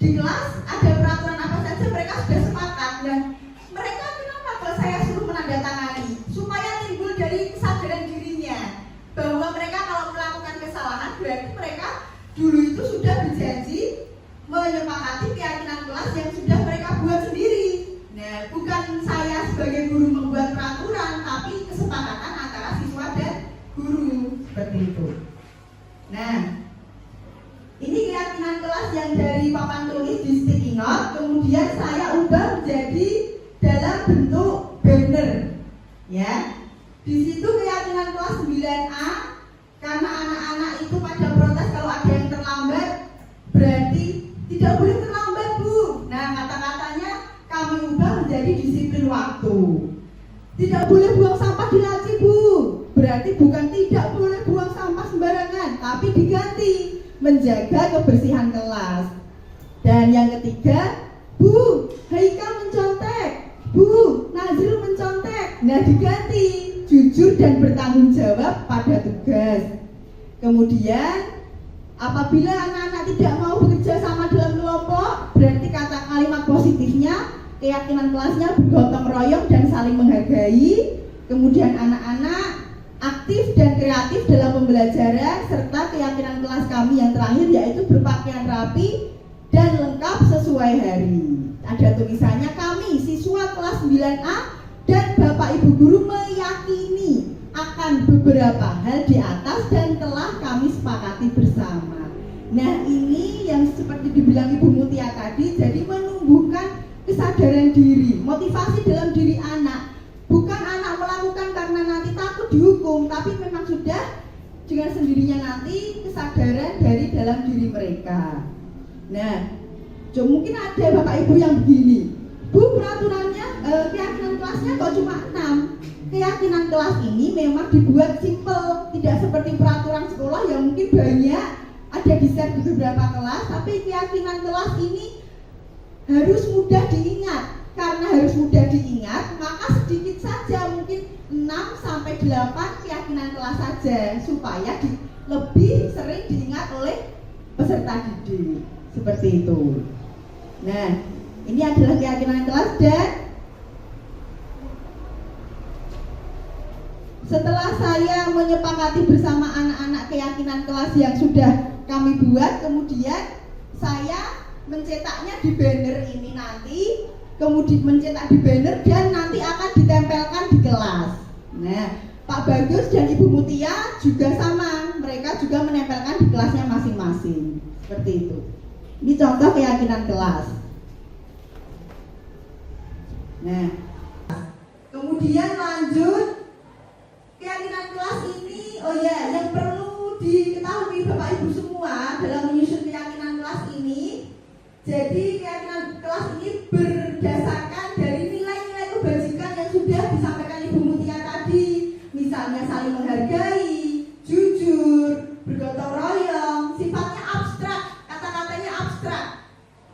di kelas ada peraturan apa saja mereka sudah sepakat, dan mereka kenapa kalau saya suruh menandatangani, supaya timbul dari kesadaran dirinya bahwa mereka kalau melakukan kesalahan berarti mereka dulu itu sudah berjanji menyepakati keyakinan kelas yang sudah mereka buat sendiri. Nah, bukan saya sebagai guru membuat peraturan, tapi kesepakatan antara siswa dan guru, seperti itu. Nah, ini keyakinan kelas yang dari papan tulis di sticky note, kemudian saya ubah menjadi dalam bentuk banner, ya. Di situ keyakinan kelas 9A, karena anak-anak itu pada protes kalau ada yang terlambat, berarti tidak boleh terlambat, Bu. Nah, kata-katanya kami ubah menjadi disiplin waktu. Tidak boleh buang sampah di laci, Bu. Berarti bukan tidak boleh buang sampah sembarangan, tapi diganti menjaga kebersihan kelas. Dan yang ketiga, Bu, Haikal mencontek, Bu, Nazrul mencontek. Nah, diganti jujur dan bertanggung jawab pada tugas. Kemudian apabila anak-anak tidak mau bekerja sama dalam kelompok, berarti kata kalimat positifnya keyakinan kelasnya bergotong royong dan saling menghargai. Kemudian anak-anak aktif dan kreatif dalam pembelajaran, serta keyakinan kelas kami yang terakhir yaitu berpakaian rapi dan lengkap sesuai hari. Ada tulisannya, kami siswa kelas 9A dan Bapak Ibu Guru meyakini akan beberapa hal di atas dan telah kami sepakati bersama. Nah, ini yang seperti dibilang Ibu Mutia tadi, jadi menumbuhkan kesadaran diri, motivasi dalam diri anak. Bukan anak melakukan karena nanti takut dihukum, tapi memang sudah dengan sendirinya nanti kesadaran dari dalam diri mereka. Nah, mungkin ada Bapak Ibu yang begini, Bu, peraturannya keyakinan kelasnya kok cuma 6. Keyakinan kelas ini memang dibuat simpel, tidak seperti peraturan sekolah yang mungkin banyak, ada di set di beberapa kelas, tapi keyakinan kelas ini harus mudah diingat. Karena harus mudah diingat, maka sedikit saja, mungkin 6-8 keyakinan kelas saja, supaya lebih sering diingat oleh peserta didik. Seperti itu. Nah, ini adalah keyakinan kelas, dan setelah saya menyepakati bersama anak-anak keyakinan kelas yang sudah kami buat, kemudian saya mencetaknya di banner ini nanti, kemudian mencetak di banner dan nanti akan ditempelkan di kelas. Nah, Pak Bagus dan Ibu Mutia juga sama, mereka juga menempelkan di kelasnya masing-masing. Seperti itu. Ini contoh keyakinan kelas. Nah, kemudian lanjut keyakinan kelas ini, yang perlu diketahui Bapak Ibu semua dalam menyusun keyakinan kelas ini. Jadi keyakinan kelas ini berdasarkan dari nilai-nilai kebajikan yang sudah disampaikan Ibu Mutia tadi. Misalnya saling menghargai, jujur, bergotong royong, sifatnya abstrak, kata-katanya abstrak.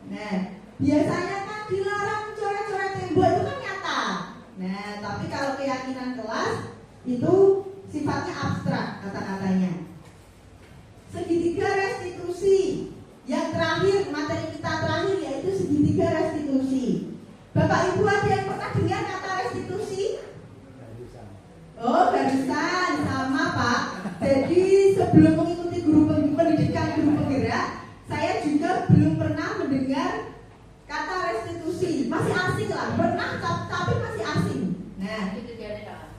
Nah, biasanya kan dilarang coret-coret tembok, itu kan nyata. Nah, tapi kalau keyakinan kelas itu sifatnya abstrak kata-katanya. Segitiga restitusi. Yang terakhir, materi kita terakhir yaitu segitiga restitusi. Bapak Ibu ada yang pernah dengar kata restitusi? Oh, barisan, sama Pak. Jadi sebelum mengikuti guru pendidikan guru penggerak, saya juga belum pernah mendengar kata restitusi. Masih asing lah, pernah tapi masih asing. Nah,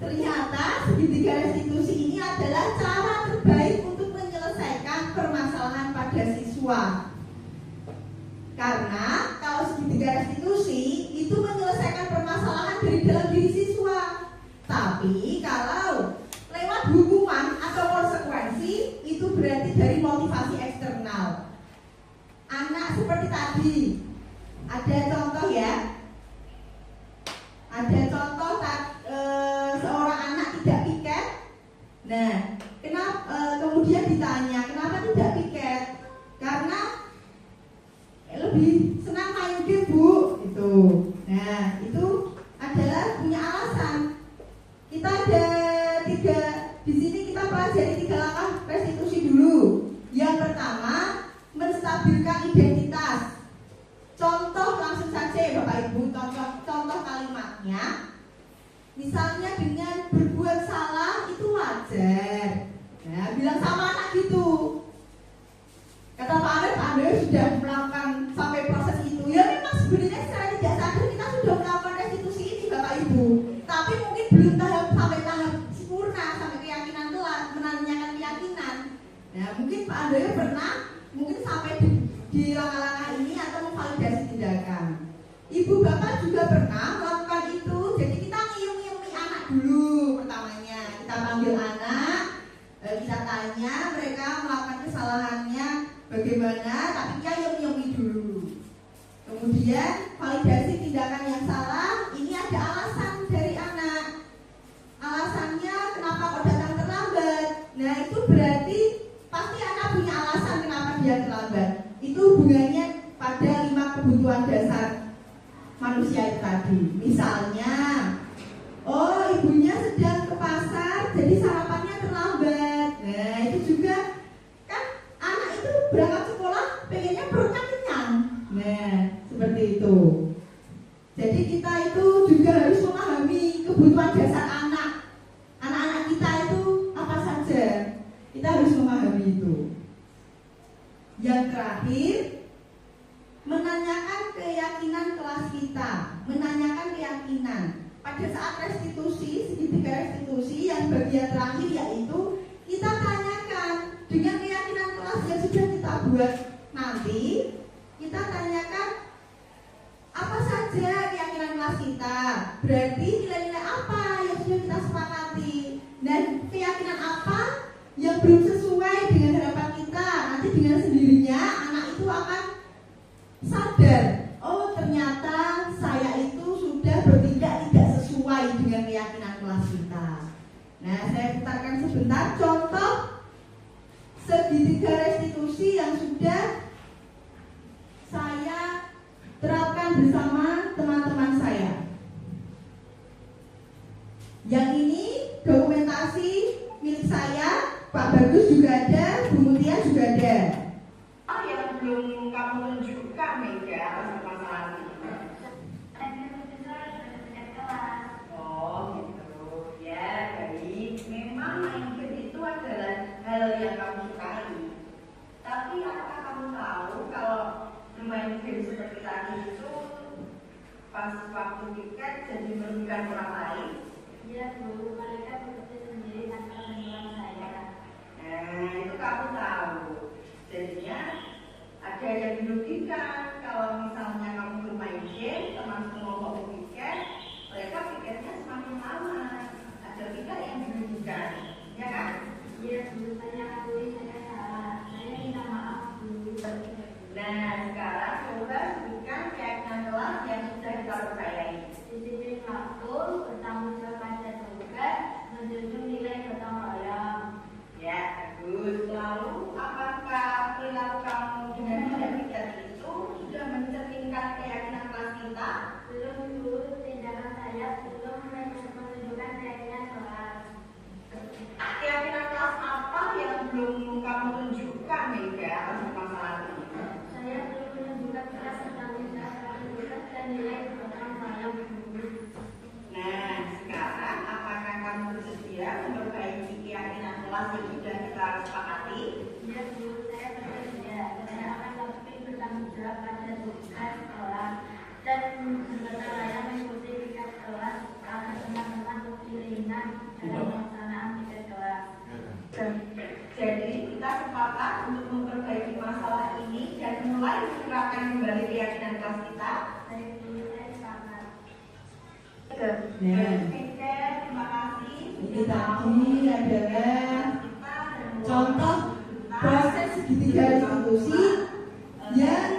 ternyata segitiga restitusi ini adalah cara terbaik untuk menyelesaikan permasalahan pada siswa. Karena kalau segitiga restitusi itu menyelesaikan permasalahan dari dalam diri siswa. Tapi kalau lewat hukuman atau konsekuensi itu berarti dari motivasi eksternal. tadi ada contoh ya. Ada contoh seorang anak tidak piket. Nah, kemudian ditanya kenapa tidak piket? Karena lebih senang main game, Bu. Itu. Nah, itu adalah punya alasan. Kita ada di sini kita pelajari 3 langkah restitusi dulu. Yang pertama, menstabilkan identitas. Contoh langsung saja ya Bapak Ibu, contoh kalimatnya. Misalnya dengan berbuat salah itu wajar. Nah, bilang sama anak gitu. Kata Pak Andre sudah melakukan sampai proses itu. Ya memang sebenarnya secara tidak sadar kita sudah melakukan restitusi ini Bapak Ibu. Tapi mungkin belum sampai tahap sempurna, sampai keyakinan telat, menanyakan keyakinan. Nah, mungkin Pak Andre pernah mungkin sampai di langkah-langkah ini atau memvalidasi tindakan. Ibu Bapak juga pernah melakukan itu. Jadi kita nyium-nyiumi anak dulu pertamanya. Kita panggil anak, kita tanya mereka melakukan kesalahannya bagaimana, tapi kita nyium-nyiumi dulu. Kemudian validasi tindakan yang salah. Ini ada alasan dari anak. Alasannya kenapa kok datang terlambat. Nah, itu berarti pasti anak punya alasan kenapa dia terlambat. Itu hubungannya pada 5 kebutuhan dasar manusia itu tadi. Misalnya, oh ibunya sedang ke pasar, jadi sarapannya terlambat. Nah, itu juga kan anak itu berangkat sekolah pengennya perutnya kenyang. Nah, seperti itu. Jadi kita itu juga harus memahami kebutuhan dasar anak. Anak-anak kita itu apa saja. Kita harus memahami itu. Yang terakhir, menanyakan keyakinan kelas kita. Menanyakan keyakinan. Pada saat restitusi, segitiga restitusi yang bagian terakhir yaitu kita tanyakan dengan keyakinan kelas yang sudah kita buat nanti. Kita tanyakan apa saja keyakinan kelas kita. Berarti nilai-nilai apa yang sudah kita sepakati. Dan keyakinan apa yang belum sesuai dengan harapan kita. Nanti dengan sendirinya anak itu akan sadar, oh ternyata saya itu sudah bertindak tidak sesuai dengan keyakinan kelas kita. Nah, saya putarkan sebentar contoh segitiga restitusi yang sudah saya terapkan bersama teman-teman saya. Yang ini dokumentasi milik saya, Pak Bagus juga ada, Bu Mutia juga ada. Yang belum kamu tunjukkan Mega atas masalah ini. Oh gitu ya, baik. Memang main game itu adalah hal yang kamu sukai. Tapi apakah kamu tahu kalau bermain game seperti tadi itu pas waktu tiket jadi merugikan orang lain? Iya Bu, mereka bekerja sendiri tanpa bantuan saya. Nah, itu kamu tahu. Jadinya ada yang dirugikan kalau misalnya kamu bermain game, teman kelompok tiket, mereka pikirnya semakin lama. Ada pihak yang dirugikan, ya kan? Iya Bu, saya akui saya salah. Saya minta maaf Bu. Nah, sekarang coba sebutkan keyakinan kelas yang sudah kita percayai. Disiplin waktu, bertanggung jawab pada tugas, menjunjung nilai gotong royong. Ya, bagus. Lalu, apakah perilaku kamu dengan tidak piket itu sudah mencerminkan keyakinan kelas kita? Belum Bu, tindakan saya belum menunjukkan keyakinan kelas. Keyakinan kelas apa yang belum kamu tunjukkan, Mega, atas masalah ini? Saya belum menunjukkan kelas bertanggung jawab pada tugas dan nilai gotong royong. Nah, sekarang apakah kamu bersedia memperbaiki keyakinan kelas yang sudah kita sepakati? Iya Bu, saya bersedia. Saya akan lebih bertanggung jawab pada tugas sekolah dan bergotong royong mengikuti piket kelas agar teman-teman lebih ringan dalam pelaksanaan piket kelas. Jadi kita sepakat untuk memperbaiki masalah ini dan mulai menerapkan kembali keyakinan kelas kita. Saya dulu saya sepakat. Nah, Terima kasih. ini tadi adalah contoh proses segitiga restitusi yang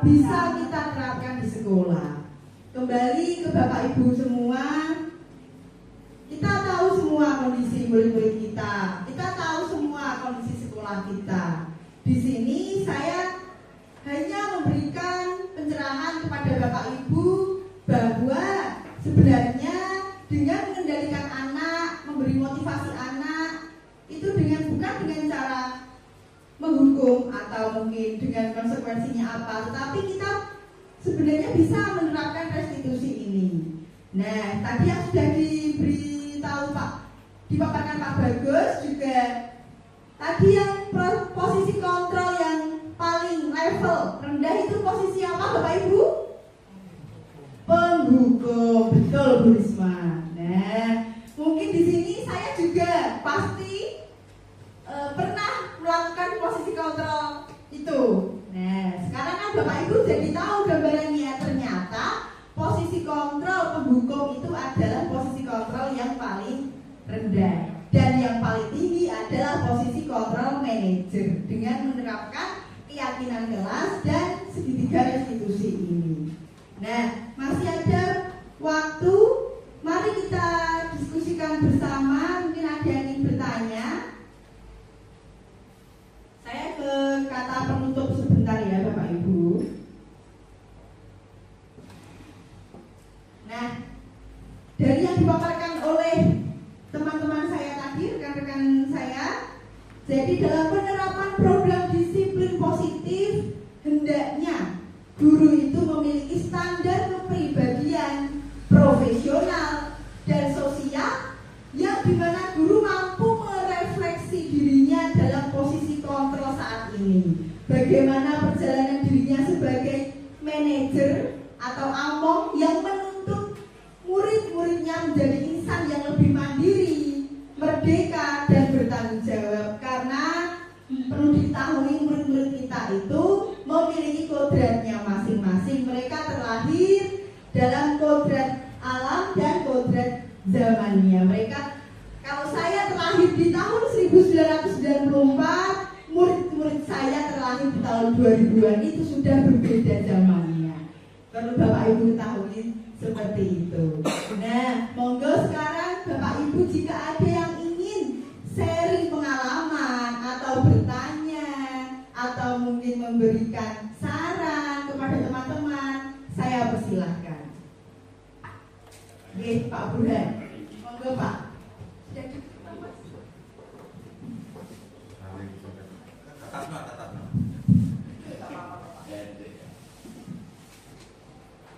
bisa kita terapkan di sekolah. Kembali ke Bapak Ibu semua, kita tahu semua kondisi murid-murid kita, kita tahu semua kondisi sekolah kita. Di sini saya hanya memberikan pencerahan kepada Bapak Ibu bahwa sebenarnya dengan mengendalikan anak, memberi motivasi anak itu bukan dengan cara menghukum atau mungkin dengan konsekuensinya apa, tetapi kita sebenarnya bisa menerapkan restitusi ini. Nah, tadi yang sudah diberitahu dipaparkan Pak Bagus juga, tadi yang posisi kontrol yang paling level rendah itu posisi apa Bapak Ibu? Penghukum, betul Bu Risma. Nah, mungkin di sini saya juga pasti pernah melakukan posisi kontrol itu. Nah, sekarang kan Bapak Ibu jadi tahu gambarannya, ternyata posisi kontrol penghukum itu adalah posisi kontrol yang paling rendah, dan yang paling tinggi adalah posisi kontrol manajer dengan menerapkan keyakinan kelas dan segitiga restitusi ini. Nah, masih ada waktu, mari kita diskusikan bersama. Mungkin ada yang ingin bertanya. Saya ke kata penutup sebentar ya Bapak Ibu. Nah, dari yang dipaparkan oleh teman-teman saya tadi, rekan-rekan saya, jadi dalam penerapan program disiplin positif, hendaknya guru itu memiliki standar kepribadian profesional dan sosial yang dimana guru mampu merefleksi dirinya dalam posisi kontrol saat ini. Bagaimana perjalanan dirinya sebagai manajer atau among yang menuntut murid-muridnya menjadi insan yang lebih mandiri, merdeka, dan bertanggung jawab. Karena perlu diketahui murid-murid kita itu memiliki kodratnya masing-masing. Mereka terlahir dalam kodrat alam dan kodrat zamannya. Mereka, kalau saya terlahir di tahun 1994, murid-murid saya terlahir di tahun 2000-an, itu sudah berbeda zamannya. Perlu Bapak Ibu ketahui seperti itu. Nah, monggo sekarang Bapak Ibu jika ada yang ingin sharing pengalaman atau bertanya atau mungkin memberikan saran kepada teman-teman, saya persilahkan. Oke, Pak Burhan, monggo Pak.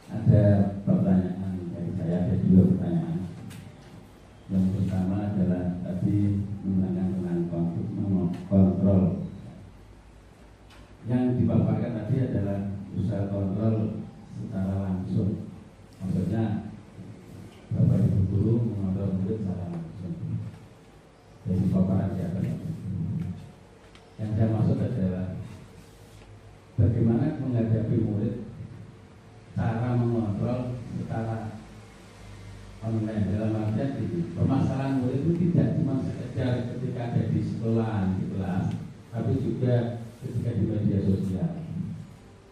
Ada pertanyaan dari saya, ada dua pertanyaan. Yang pertama adalah tadi mengenai kontrol. Yang dipaparkan tadi adalah usaha kontrol secara langsung. Maksudnya Bapak Ibu guru mengontrol murid secara langsung. Dari paparan di atas. Yang saya maksud adalah bagaimana menghadapi murid, cara mengontrol secara online. Dalam artian ini, permasalahan murid itu tidak cuma sekedar ketika ada di sekolah, di kelas, tapi juga ketika di media sosial.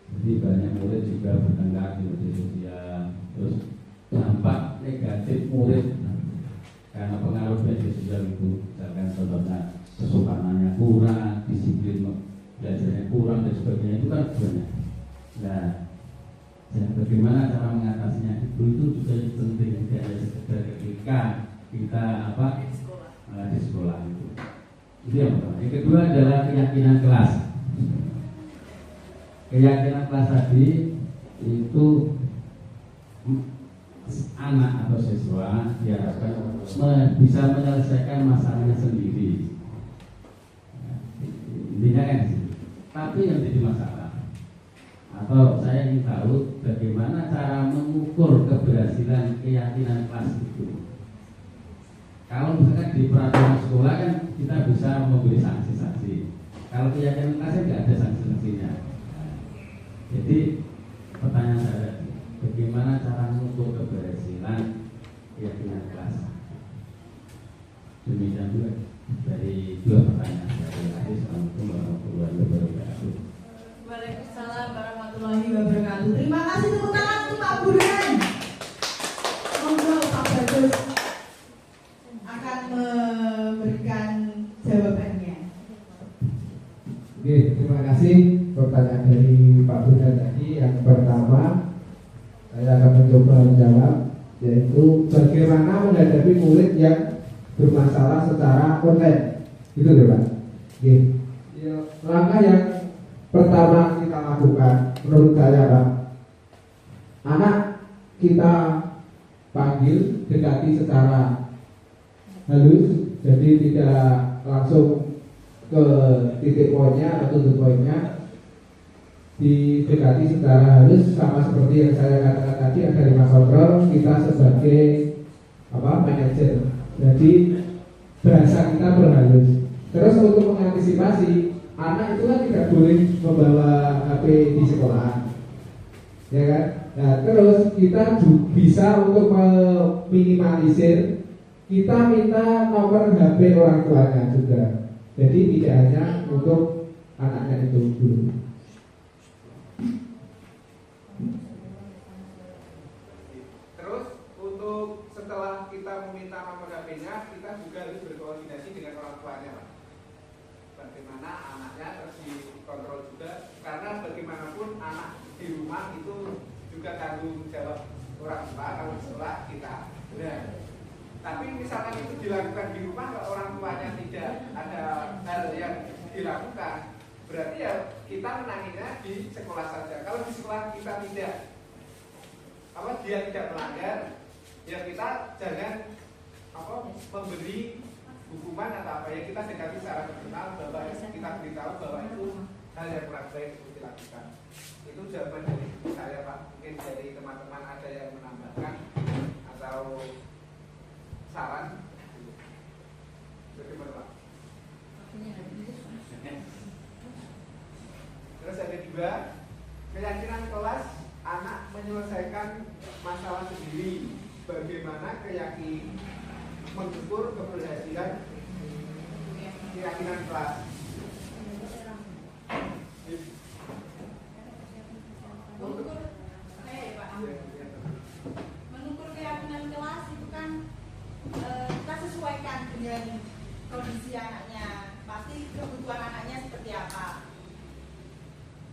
Jadi banyak murid juga bertengkar di media sosial. Terus dampak negatif murid karena pengaruh media sosial itu, misalkan contohnya kesukaannya kurang, disiplin belajarnya kurang dan sebagainya, itu kan banyak. Nah, bagaimana cara mengatasinya itu juga penting, tidak hanya sekedar ketika kita di sekolah itu. Itu yang pertama. Yang kedua adalah keyakinan kelas. Keyakinan kelas tadi itu anak atau siswa diharapkan bisa menyelesaikan masalahnya sendiri. Intinya kan di situ. Tapi yang jadi masalah, atau saya ingin tahu bagaimana cara mengukur keberhasilan keyakinan kelas itu. Kalau misalkan di peraturan sekolah kan kita bisa memberi sanksi-sanksi. Kalau keyakinan kelasnya tidak ada sanksi-sanksinya. Jadi pertanyaan saya, bagaimana cara mengukur keberhasilan keyakinan kelas? Demikian juga dari dua pertanyaan dari Assalamualaikum warahmatullahi wabarakatuh. Waalaikumsalam warahmatullahi warahmatullahi wabarakatuh. Terima kasih, tepuk tangan untuk Pak Burhan. Monggo Pak Bagus akan memberikan jawabannya. Oke, terima kasih. Pertanyaan dari Pak Burhan tadi, yang pertama saya akan mencoba menjawab, yaitu bagaimana menghadapi murid yang bermasalah secara online. Gitu deh Pak. Oke. Ya, langkah yang pertama kita lakukan menurut saya Pak, anak kita panggil, dekati secara halus, jadi tidak langsung ke titik poinnya atau tujuan poinnya, didekati secara halus, sama seperti yang saya katakan tadi, ada 5 kontrol, kita sebagai manajer, jadi bahasa kita berhalus. Terus untuk mengantisipasi, anak itu kan tidak boleh membawa HP di sekolah, ya kan? Nah, terus kita bisa untuk meminimalisir, kita minta nomor HP orang tuanya juga. Jadi tidak hanya untuk anaknya itu dulu. Terus untuk setelah kita meminta nomor HP-nya, kita juga harus berkoordinasi dengan orang tuanya, Pak. Bagaimana anaknya terus dikontrol juga, karena bagaimanapun anak di rumah itu juga tanggung jawab orang tua kalau di sekolah kita. Benar. Tapi misalkan itu dilakukan di rumah, kalau orang tuanya tidak ada hal yang dilakukan, berarti ya kita menanginya di sekolah saja. Kalau di sekolah kita tidak, dia tidak melanggar, ya kita jangan memberi hukuman atau apa, ya kita dekati secara personal, bahwa kita beritahu bahwa itu hal yang kurang baik untuk dilakukan. Itu jawaban dari saya Pak. Mungkin dari teman-teman ada yang menambahkan atau saran. Bagaimana Pak? Terus ada juga keyakinan kelas anak menyelesaikan masalah sendiri. Bagaimana mengukur keberhasilan keyakinan kelas. Mengukur keyakinan kelas itu kan kita sesuaikan dengan kondisi anaknya, pasti kebutuhan anaknya seperti apa.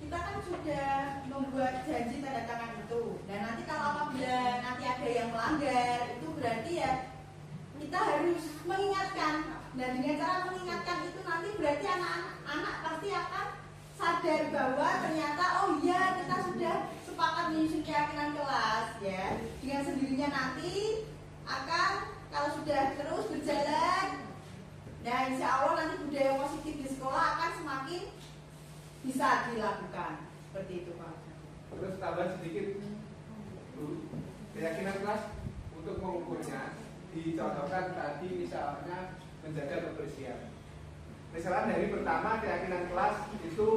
Kita kan sudah membuat janji tanda tangan itu, dan nanti kalau apabila nanti ada yang melanggar, itu berarti ya kita harus mengingatkan. Dan dengan cara mengingatkan itu nanti berarti anak-anak pasti akan sadar bahwa ternyata oh iya kita sudah sepakat menyusun keyakinan kelas, ya. Dengan sendirinya nanti akan, kalau sudah terus berjalan, nah insya Allah nanti budaya positif di sekolah akan semakin bisa dilakukan. Seperti itu Pak. Terus tambah sedikit, Bu, keyakinan kelas untuk mengukurnya dicontohkan tadi misalnya menjaga kebersihan. Misalnya dari pertama keyakinan kelas itu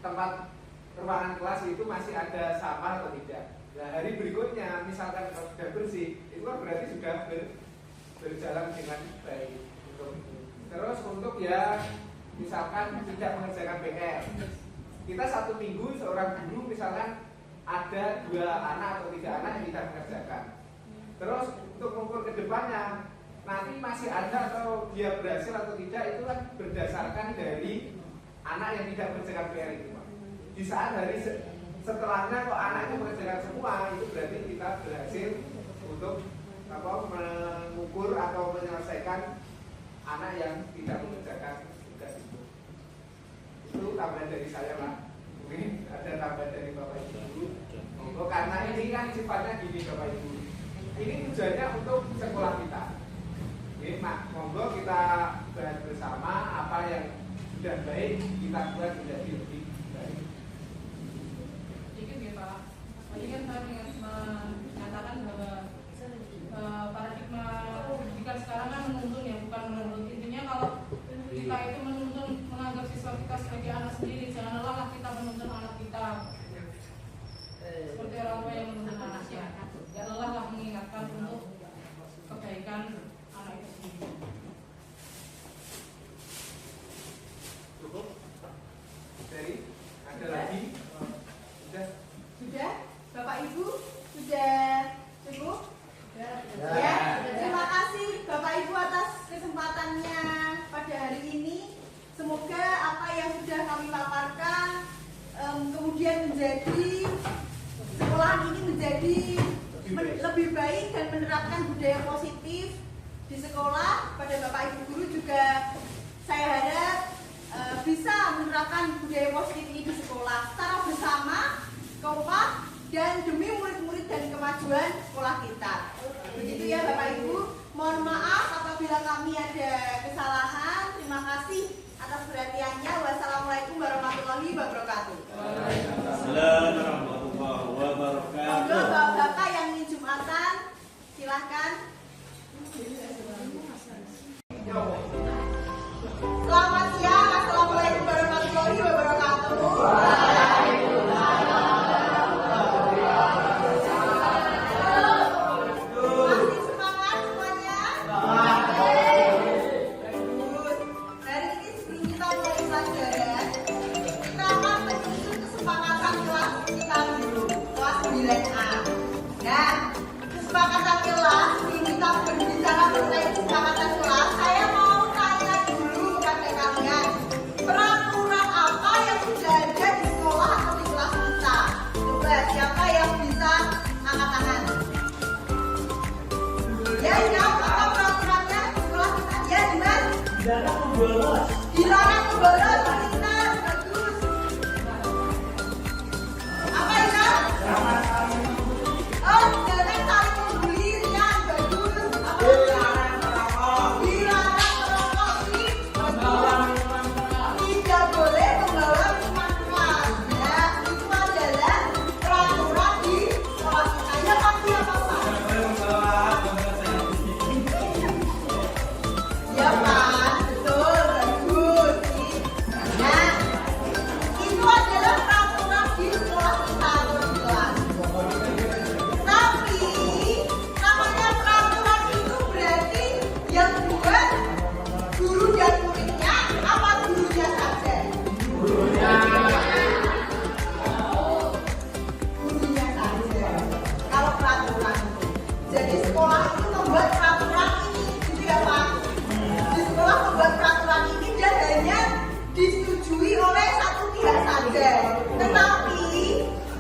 tempat ruangan kelas itu masih ada sampah atau tidak. Nah hari berikutnya misalkan kalau sudah bersih, itu kan berarti sudah berjalan dengan baik. Terus untuk ya misalkan tidak mengerjakan PR, kita 1 minggu seorang guru misalkan ada 2 anak atau 3 anak yang tidak mengerjakan. Terus untuk mengukur ke depannya nanti masih ada atau dia berhasil atau tidak, itu kan berdasarkan dari anak yang tidak mengerjakan PR itu. Di saat hari setelahnya kok anaknya mengerjakan semua, itu berarti kita berhasil untuk mengukur atau menyelesaikan anak yang tidak mengerjakan tugas itu. Itu tambahan dari saya Pak. Mungkin ada tambahan dari Bapak Ibu. Karena ini kan sifatnya gini Bapak Ibu. Ini tujuannya untuk sekolah kita. Oke, monggo kita bahas bersama apa yang sudah baik kita buat menjadi lebih baik. Sedikit ya Pak. Tadi kan saya menyatakan bahwa paradigma pendidikan sekarang kan menuntun ya, bukan menuntut. Intinya kalau kita itu menuntun, menganggap siswa kita sebagai anak sendiri, jangan lelah kita menuntun anak kita seperti orang tua yang menuntun anaknya. Jangan lelah mengingatkan untuk kebaikan. menjadi sekolahan ini menjadi lebih baik dan menerapkan budaya positif di sekolah. Pada Bapak Ibu guru juga saya harap bisa menerapkan budaya positif ini di sekolah secara bersama, kompak, dan demi murid-murid dan kemajuan sekolah kita. Begitu ya Bapak Ibu. Mohon maaf apabila kami ada kesalahan. Terima kasih atas perhatiannya. Wassalamualaikum warahmatullahi wabarakatuh. Assalamualaikum warahmatullahi wabarakatuh. Monggo Bapak-bapak yang ingin Jumatan, silahkan. Selamat siang. Assalamualaikum warahmatullahi wabarakatuh. Masih semangat semuanya? Bagus. Hari ini sebelum kita mulai pelajaran, kita akan menyusun kesepakatan kelas kita dulu, kelas 9A. Dan kesepakatan kelas ini kita berbicara mengenai kesepakatan kelas. Saya mau tanya dulu kepada kalian, peraturan apa yang sudah ada di sekolah atau di kelas kita? Coba siapa yang bisa angkat tangan? Ya, siapa peraturannya di sekolah kita? Ya, Dimas? Dilarang membolos. Dilarang membolos, pintar, bagus. Apa itu? Oh, jangan saling membuli, Rian, bagus. Apa itu? Dilarang merokok, tidak boleh membawa minuman keras. Ya, itu adalah peraturan di sekolah kita. Ya, pasti apa Pak? Ya Pak, betul, bagus. Nah, itu adalah peraturan di sekolah kita atau di kelas. Tapi namanya peraturan itu berarti yang buat guru dan muridnya apa gurunya saja? Gurunya saja. Kalau peraturan itu. Jadi sekolah itu membuat peraturan ini, gitu ya Pak? Di sekolah membuat peraturan ini dan hanya disetujui oleh satu pihak saja. Tetapi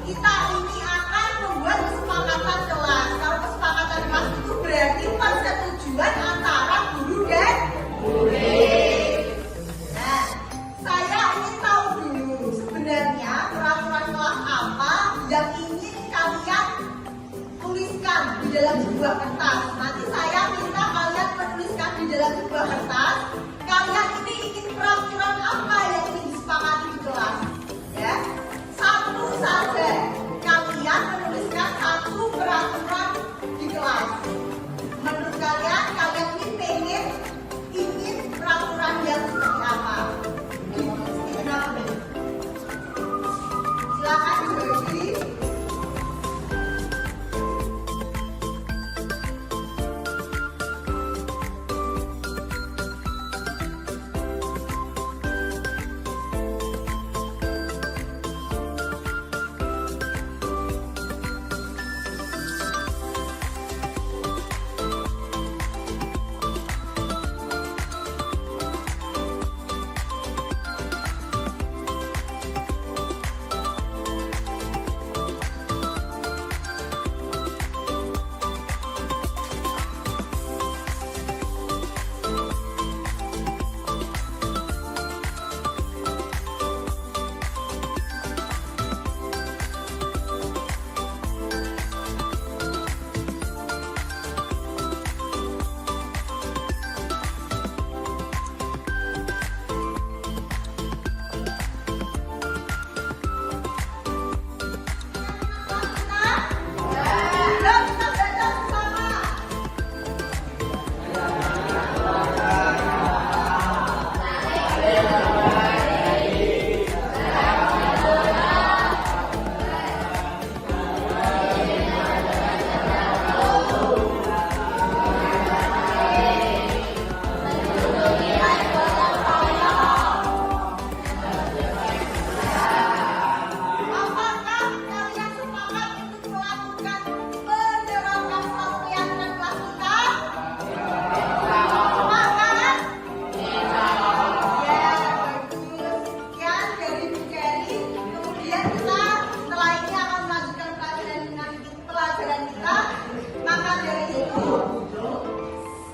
kita ini akan membuat kesepakatan kelas. Kalau kesepakatan kelas itu berarti persetujuan antara guru dan murid. Nah, saya ingin tahu dulu sebenarnya peraturan kelas apa yang ingin kalian tuliskan di dalam sebuah kertas. Nanti saya minta kalian menuliskan di dalam sebuah kertas. Kalian ini ingin peraturan apa yang ingin disepakati di kelas? Ya, satu saja. Kalian menuliskan satu peraturan di kelas. Menurut kalian ini ingin peraturan yang seperti apa? Kenapa? Silakan dibagi.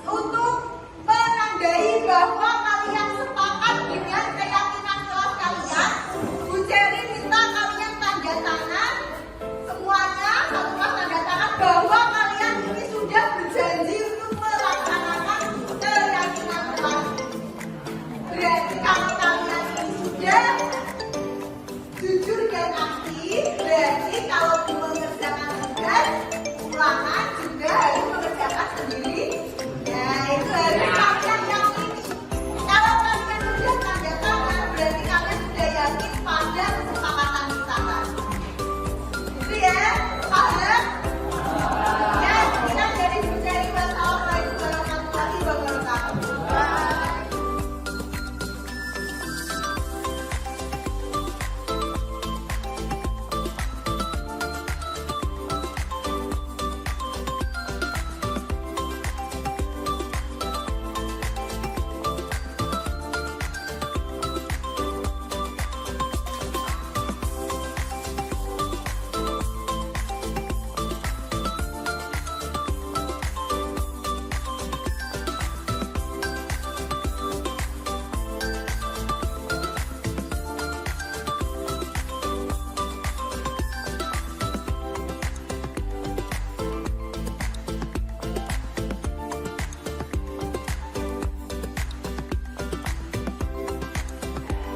untuk menandai bahwa kalian sepakat dengan keyakinan kelas kalian. Bu Cherry minta kalian tanda tangan semuanya, satu kelas tanda tangan bahwa kalian ini sudah berjanji untuk melaksanakan keyakinan kelas. Berarti kalau kalian ini sudah jujur dan aktif, berarti kalau mengerjakan tugas ulangan juga harus mengerjakan sendiri. Nah, itu harus kalian yakini. Kalau kalian sudah tanda tangan, berarti kalian sudah yakin pada kesepakatan kita kan. Gitu ya, paham? Ya, kita dari Bu Cherry. Wassalamualaikum warahmatullahi wabarakatuh. Bye.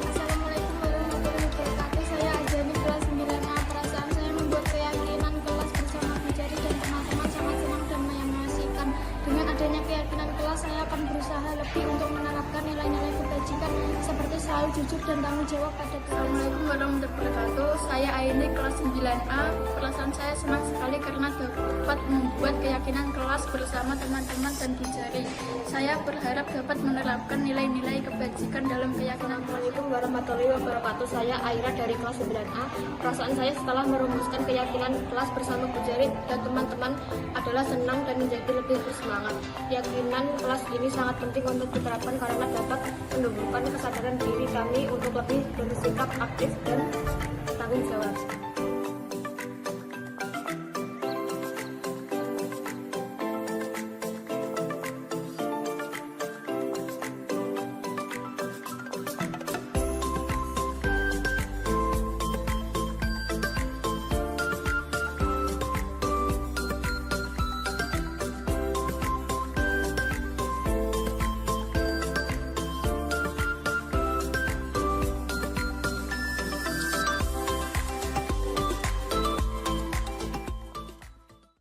Assalamualaikum warahmatullahi wabarakatuh. Saya Ajani kelas 9A. Perasaan saya membuat keyakinan kelas bersama Bu Cherry dan teman-teman sangat senang dan mengasihkan. Dengan adanya keyakinan kelas, saya akan berusaha lebih untuk menerapkan nilai-nilai kebajikan seperti selalu jujur dan tanggung jawab pada diri. Assalamualaikum warahmatullahi wabarakatuh. Saya Aini kelas 9A. Perasaan saya senang sekali karena dapat membuat keyakinan kelas bersama teman-teman dan Bu Cherry. Saya berharap dapat menerapkan nilai-nilai kebajikan dalam keyakinan kelas. Assalamualaikum warahmatullahi wabarakatuh. Saya Aira dari kelas 9A. Perasaan saya setelah merumuskan keyakinan kelas bersama Bu Cherry dan teman-teman adalah senang dan menjadi lebih bersemangat. Keyakinan kelas ini sangat penting untuk diterapkan karena dapat menumbuhkan kesadaran diri kami untuk lebih bersikap aktif dan tanggung jawab.